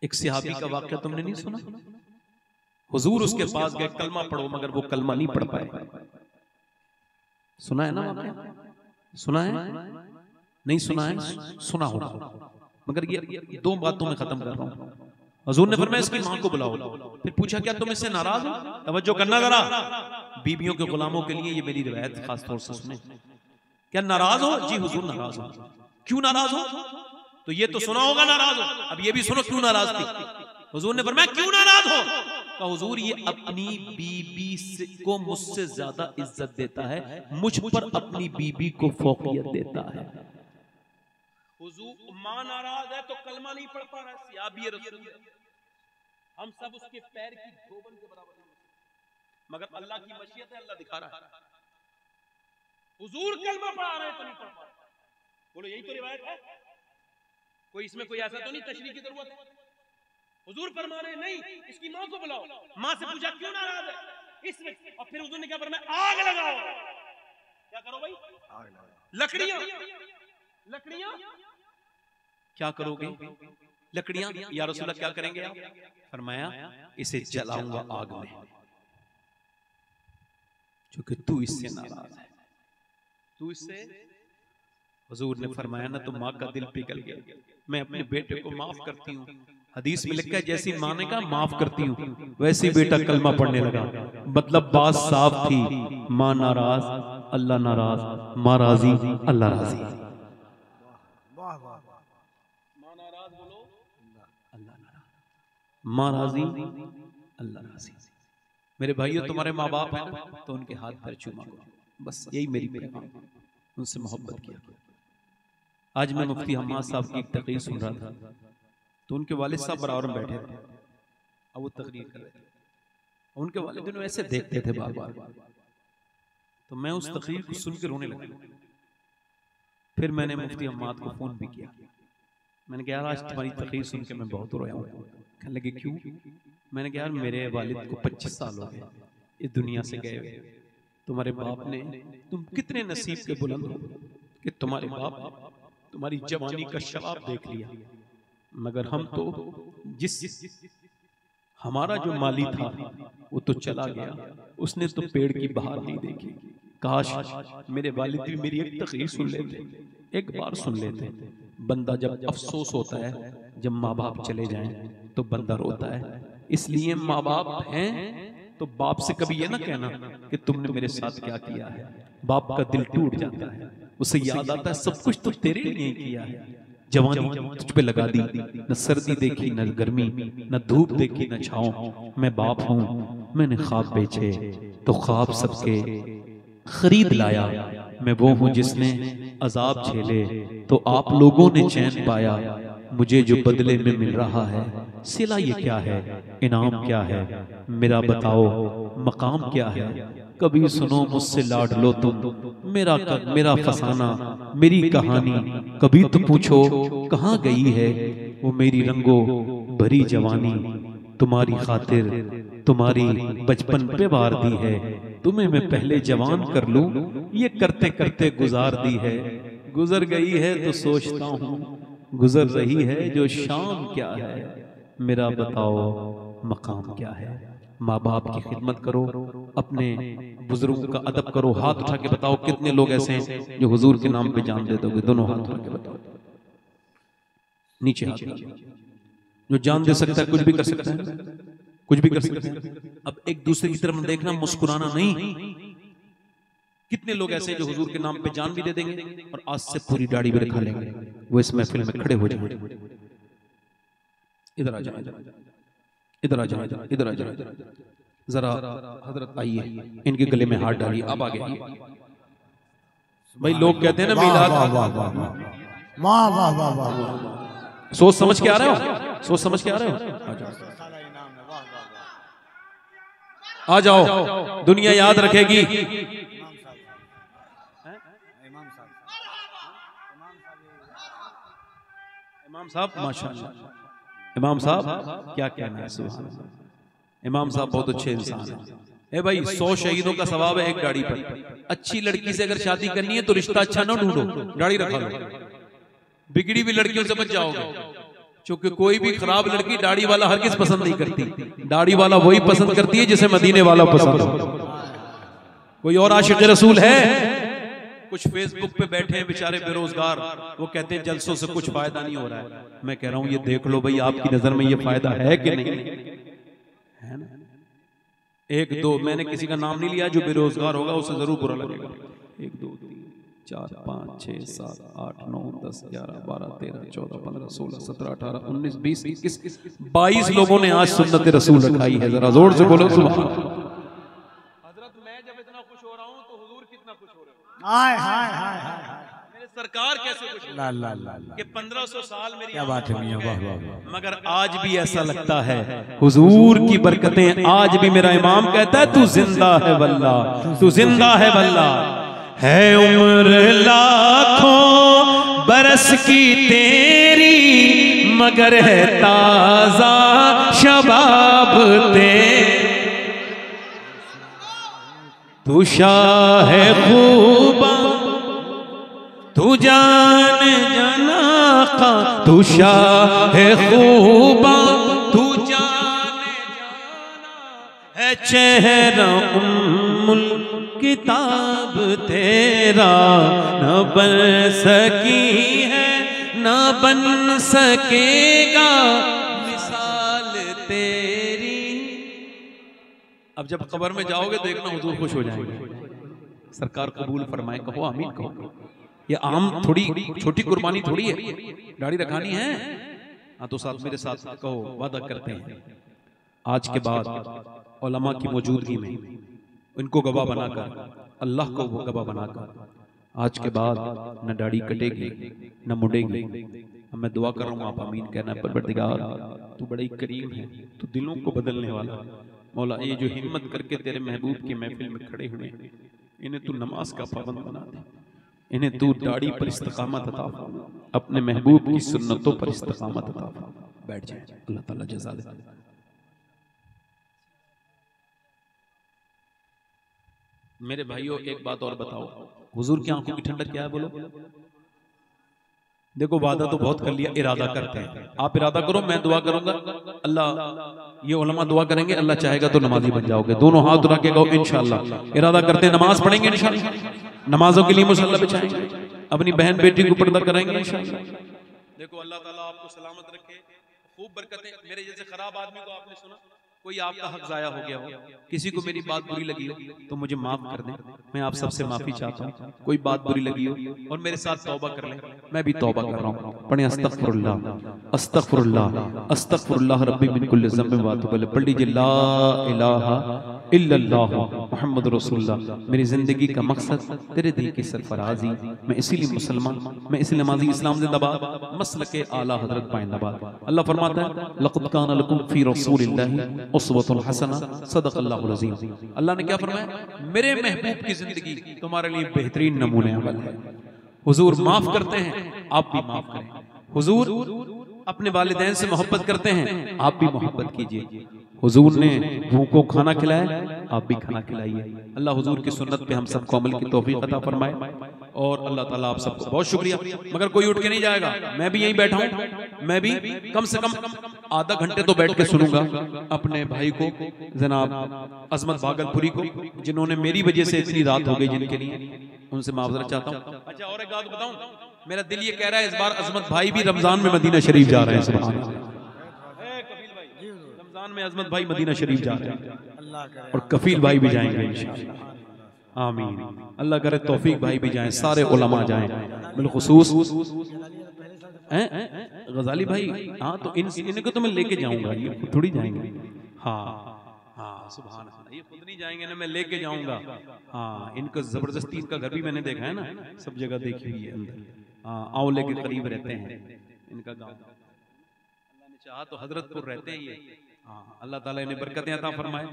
एक सहाबी का वाकया तुमने नहीं सुना? हुजूर उसके पास गए, कलमा पढ़ो, मगर वो कलमा नहीं पढ़ पाए। सुना है ना वाकया? सुना है? नहीं सुना है? सुना होगा, मगर ये दो बातों में खत्म कर रहा हूं। हुजूर ने फरमाया इसकी मां को बुलाओ। फिर पूछा क्या तुम इससे नाराज हो? तवज्जो करना जरा, बीबियों के गुलामों के लिए ये मेरी रिवायत खास तौर से सुने। क्या नाराज हो? जी हुजूर नाराज हो। क्यों नाराज हो? तो ये तो सुना होगा नाराज हो, अब ये भी सुनो क्यों नाराज थी। हुजूर ने फरमाया क्यों नाराज हो? तो हुजूर ये अपनी बीबी को मुझसे ज्यादा इज्जत देता है, मुझ पर अपनी बीबी को फौकियत देता है। हुजूर मां नाराज है तो कलमा नहीं पढ़ पा रहा, सियाबी रसूल है। हम सब उसके पैर की धोबन के बराबर नहीं, मगर अल्लाह की मशीयत है, अल्लाह दिखा रहा है। हुजूर कलमा पढ़ा रहे तो नहीं पढ़ पा रहा। बोलो यही तो रिवायत है, कोई इसमें कोई ऐसा तो नहीं तशरीह की जरूरत है। हुजूर फरमा रहे नहीं, इसकी मां को बुलाओ। मां से पूछा क्यों नाराज है इसमें, और फिर हुजूर ने क्या फरमाया आग लगाओ। क्या करो भाई? लकड़ियां, लकड़ियां क्या करोगे? लकड़ियां। या रसूलल्लाह क्या करेंगे आप? फरमाया इसे जलाऊंगा आग में, क्योंकि तू इससे नाराज है, तू इससे। हुजूर ने फरमाया ना तो माँ का दिल पिघल गया, मैं अपने बेटे को माफ करती हूँ। हदीस में लिखा है जैसी माँ ने कहा माफ करती हूँ, वैसी बेटा कलमा पढ़ने लगा। मतलब बात साफ थी, माँ नाराज अल्लाह नाराज, माँ राजी अल्लाह राजी। माँ नाराज बोलो अल्लाह नाराज, माँ राजी अल्लाह राजी। मेरे भाइयों तुम्हारे माँ बाप है ना, तो उनके हाथ पैर चूमा करो, बस यही मेरी पैगाम, उनसे मोहब्बत किया। आज मैं मुफ्ती हम्माद साहब की एक तकरीर सुन रहा था, तो उनके वालिद साहब बराबर में बैठे थे, अब वो तकरीर कर रहे थे। उनके वालिद उन्हें ऐसे देखते थे बार बार, तो मैं उस तकरीर को सुन के रोने लगा। फिर मैंने मुफ्ती हम्माद को फोन भी किया, मैंने कहा यार आज तुम्हारी तकरीर सुन के मैं बहुत रोया हूँ। कहने लगे क्यों? मैंने कहा यार मेरे वालिद को 25 साल हो गए इस दुनिया से गए हुए, तुम्हारे बाप ने, तुम कितने नसीब के बुलंद हो कि तुम्हारे बाप तुम्हारी जवानी का शबाब देख लिया, मगर हम तो हमारा जो माली था वो तो चला गया, उसने तो पेड़ की बहार नहीं देखी। काश मेरे वालिद भी मेरी एक तकरीर सुन लेते, एक बार सुन लेते। बंदा जब अफसोस होता है जब माँ बाप चले जाएं तो बंदा रोता है। इसलिए माँ बाप हैं तो बाप से कभी ये ना कहना कि तुमने मेरे साथ क्या किया है। बाप का दिल टूट जाता है, उसे याद आता है सब कुछ तो तेरे लिए किया है। जवानी तुझ पे लगा दी, न सर्दी देखी न गर्मी, न धूप देखी न छाँव। मैं बाप हूँ, मैंने ख्वाब बेचे तो ख्वाब सबके खरीद लाया। मैं वो हूँ जिसने अजाब झेले तो आप लोगों ने चैन पाया। मुझे जो बदले में मिल रहा है सिला ये क्या है, इनाम क्या है, मेरा बताओ मकाम क्या है। कभी सुनो मुझसे लाड लो तुम, मेरा फसाना मेरी कहानी। कभी तो पूछो कहाँ गई है वो मेरी रंगो भरी जवानी। तुम्हारी खातिर तुम्हारी बचपन पे वार दी है, तुम्हें मैं पहले जवान कर लूं, ये करते करते गुजार दी है। गुजर गई है तो सोचता हूँ गुजर रही है जो शाम क्या है, मेरा बताओ मकाम क्या है। माँ बाप की खिदमत करो, अपने बुजुर्गों का अदब करो। हाथ उठा के बताओ कितने लोग ऐसे हैं जो हुजूर के नाम पे जान दे दोगे? दोनों हाथ उठा के बताओ, नीचे हाथ। जो जान दे सकता है कुछ भी कर सकता है, कुछ भी कर सकता है। अब एक दूसरे की तरफ देखना, मुस्कुराना नहीं। कितने लोग ऐसे जो हुजूर के नाम पे जान भी दे देंगे और आज से पूरी दाढ़ी भी रखा लेंगे, वो इस महफिल में खड़े हो जाएंगे। इधर आ जाओ, इधर आ जाओ, इधर आ जाओ, जरा हजरत आइए, इनके गले में हाथ डालिए। अब आगे भाई, लोग कहते हैं ना मीलाद, वाह वाह वाह वाह, सोच समझ के आ रहे हो, सोच समझ के आ रहे हो। आ जाओ, दुनिया याद रखेगी। इमाम साहब माशाअल्लाह, इमाम साहब क्या कहना है, सुभान अल्लाह। इमाम साहब बहुत अच्छे इंसान हैं। ए भाई 100 शहीदों का सवाब है एक गाड़ी पर। अच्छी लड़की से अगर शादी करनी है तो रिश्ता अच्छा ना ढूंढो, गाड़ी रखा लो। बिगड़ी हुई लड़कियों से बच जाओगे। क्योंकि कोई भी खराब लड़की दाढ़ी वाला हरगिज़ पसंद नहीं करती, दाढ़ी वाला वही पसंद करती है जिसे मदीने वाला पसंद हो। कोई और आशिक रसूल है? कुछ फेसबुक पे बैठे हैं बेचारे बेरोजगार, वो कहते हैं जलसों से कुछ फायदा नहीं हो रहा है। मैं कह रहा हूं ये देख लो भाई, आपकी नजर में ये फायदा है कि नहीं है ना? एक दो, मैंने किसी का नाम नहीं लिया, जो बेरोजगार होगा उसे जरूर बुरा लगेगा। 1 2 3 4 5 6 7 8 9 10 11 12 13 14 15 16 17 18 19 20 21 22 लोगों ने आज सुन्नत रसूल रखाई है। जरा जोर से बोलो सुभान अल्लाह। मैं जब इतना खुश हो रहा हूं तो हुजूर कितना खुश हो रहे हो। हाय हाय हाय हाय, मेरे सरकार कैसे खुश हो ला ला ला कि 1500 साल मेरी क्या बात है मियां, वाह वाह वाह। मगर आज भी ऐसा लगता है हुजूर की बरकतें, आज भी मेरा इमाम कहता है तू जिंदा है वल्ला, तू जिंदा है वल्ला। है उम्र लाखों बरस की तेरी, मगर है ताजा शबाब तू शाह खूबा, तू जान जाना का, तू शाह खूबा, तू जान जाना है चेहरा उम्मुल किताब तेरा, न बन सकी है न बन सकेगा मिसाल तेरी। अब जब कब्र में जाओगे तो देखना हुजूर खुश हो जाएंगे, सरकार कबूल फरमाए, कहो आमीन कहो। ये आम थोड़ी छोटी कुर्बानी थोड़ी है, दाढ़ी रखानी है। हाँ तो साथ मेरे साथ कहो, वादा करते हैं आज के बाद उलमा की मौजूदगी में इनको गवाह बनाकर, अल्लाह को वो गवाह बनाकर, आज के बाद न दाढ़ी कटेगी न मुड़ेगी। मैं दुआ कर रहा हूँ, आप आमीन कहना। परवरदिगार तू बड़ा ही करीम है, तू दिलों को बदलने वाला। मौला ये जो हिम्मत करके तेरे महबूब की महफिल में खड़े हुए हैं, इन्हें तू नमाज का पाबंद बना दे, इन्हें तू दाढ़ी पर इस्तिकामत अता फरमा, अपने महबूब की सुन्नतों पर इस्तिकामत अता फरमा। बैठ जाए, अल्लाह ताला जज़ा दे। मेरे भाइयों एक बात और बताओ, हुजूर की आंखों की ठंडक क्या है बोलो? देखो वादा तो बहुत कर लिया, इरादा करते हैं। आप इरादा करो, मैं दुआ करूंगा, अल्लाह ये उलमा दुआ करेंगे, अल्लाह चाहेगा तो नमाजी बन जाओगे। दोनों हाथ उठा के कहो इंशाअल्लाह। इरादा करते हैं नमाज पढ़ेंगे इंशाअल्लाह, नमाजों के लिए मुसल्ला बिछाएंगे, अपनी बहन बेटी को पर्दा कराएंगे इंशाअल्लाह। देखो अल्लाह ताला आपको सलामत रखे, खूब बरकतें। मेरे जैसे खराब आदमी को आपने सुना, कोई आपका हक जाया हो गया हो, किसी को मेरी बात बुरी लगी हो तो मुझे माफ कर दें, मैं आप सबसे माफी चाहता हूँ। कोई बात बुरी लगी हो और मेरे साथ तौबा कर लें, मैं भी तौबा कर रहा हूँ। पढ़े अस्तगफिरुल्लाह अस्तगफिरुल्लाह अस्तगफिरुल्लाह रब्बी मिन कुल्लि ज़ंबिन व अतूबु इलैह। पढ़ लीजिए ला इलाहा इल्लल्लाह मुहम्मद रसूलुल्लाह। मेरी जिंदगी का मकसद तेरे दिल की सरफराजी, मैं इसीलिए मुसलमान, मैं इसी नमाजी, इस्लाम जिंदाबाद, मसलके आला हजरत पाइंदाबाद। अल्लाह फरमाता है लक़द काना लकुम फी रसूलिल्लाहि उस्वतुन हसना सदक़ल्लाहुल अज़ीम। अल्लाह ने क्या फरमाया? मेरे महबूब की जिंदगी तुम्हारे लिए बेहतरीन नमूने अमल है। हुजूर माफ करते हैं, आप भी माफ करें। हुजूर अपने वालिदैन से मोहब्बत करते हैं, आप भी मोहब्बत कीजिए। हुजूर ने भूखों खाना खिलाया, आप भी खाना खिलाइए। अल्लाह हुजूर की सुन्नत पे हम सबको अमल की तौफीक अता फरमाए। और अल्लाह ताला आप सबको बहुत शुक्रिया। मगर कोई उठ के नहीं जाएगा, मैं भी यहीं बैठा हूँ, मैं भी कम से कम आधा घंटे तो बैठ के सुनूंगा अपने भाई को, जनाब अजमत भागलपुरी को, जिन्होंने मेरी वजह से इतनी रात हो गई, जिनके लिए उनसे माफ़रत चाहता हूँ। अच्छा और एक बात बताऊं, मेरा दिल ये कह रहा है इस बार अजमत भाई भी रमजान में मदीना शरीफ जा रहे हैं। सुभान अल्लाह, रमजान में अजमत भाई मदीना शरीफ जा रहे हैं और कफील भाई भी जाएंगे इंशाअल्लाह। आमीन। अल्लाह करे तौफीक भाई भी जाएं, सारे उलमा जाएं, बिलखुसूस गजाली भाई। हाँ तो इनको तो मैं लेके जाऊंगा, ये थोड़ी जाएंगे। हाँ हाँ सुभान अल्लाह, ये खुद नहीं जाएंगे ना, मैं लेके जाऊंगा। हाँ इनको जबरदस्ती, इनका घर भी मैंने देखा है ना, सब जगह देखी हुई है अंदर। हाँ आंवले के करीब रहते हैं इनका गांव, अल्लाह ने चाहा तो हजरतपुर रहते हैं ये। हाँ अल्लाह ताला इन्हें बरकतें अता फरमाए,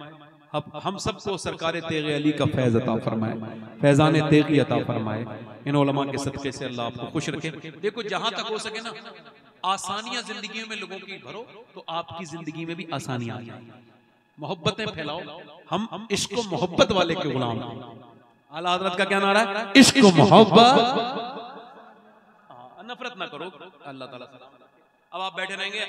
हम सबको सरकार तेग़ अली का फैज़ अता फरमाए, फैज़ान तेग़ी अता फरमाए। इन उलमा के सदक़े से अल्लाह आपको खुश रखे। देखो जहां तक हो सके ना, आसानियां जिंदगी में लोगों की भरो तो आपकी जिंदगी में भी आसानियां आ जाएंगी। मोहब्बतें फैलाओ, हम इश्क मोहब्बत वाले के गुलाम हैं। आला हज़रत का क्या नारा है? इश्क मोहब्बत, नफरत ना करो। अल्लाह ताला। अब आप बैठे रहेंगे।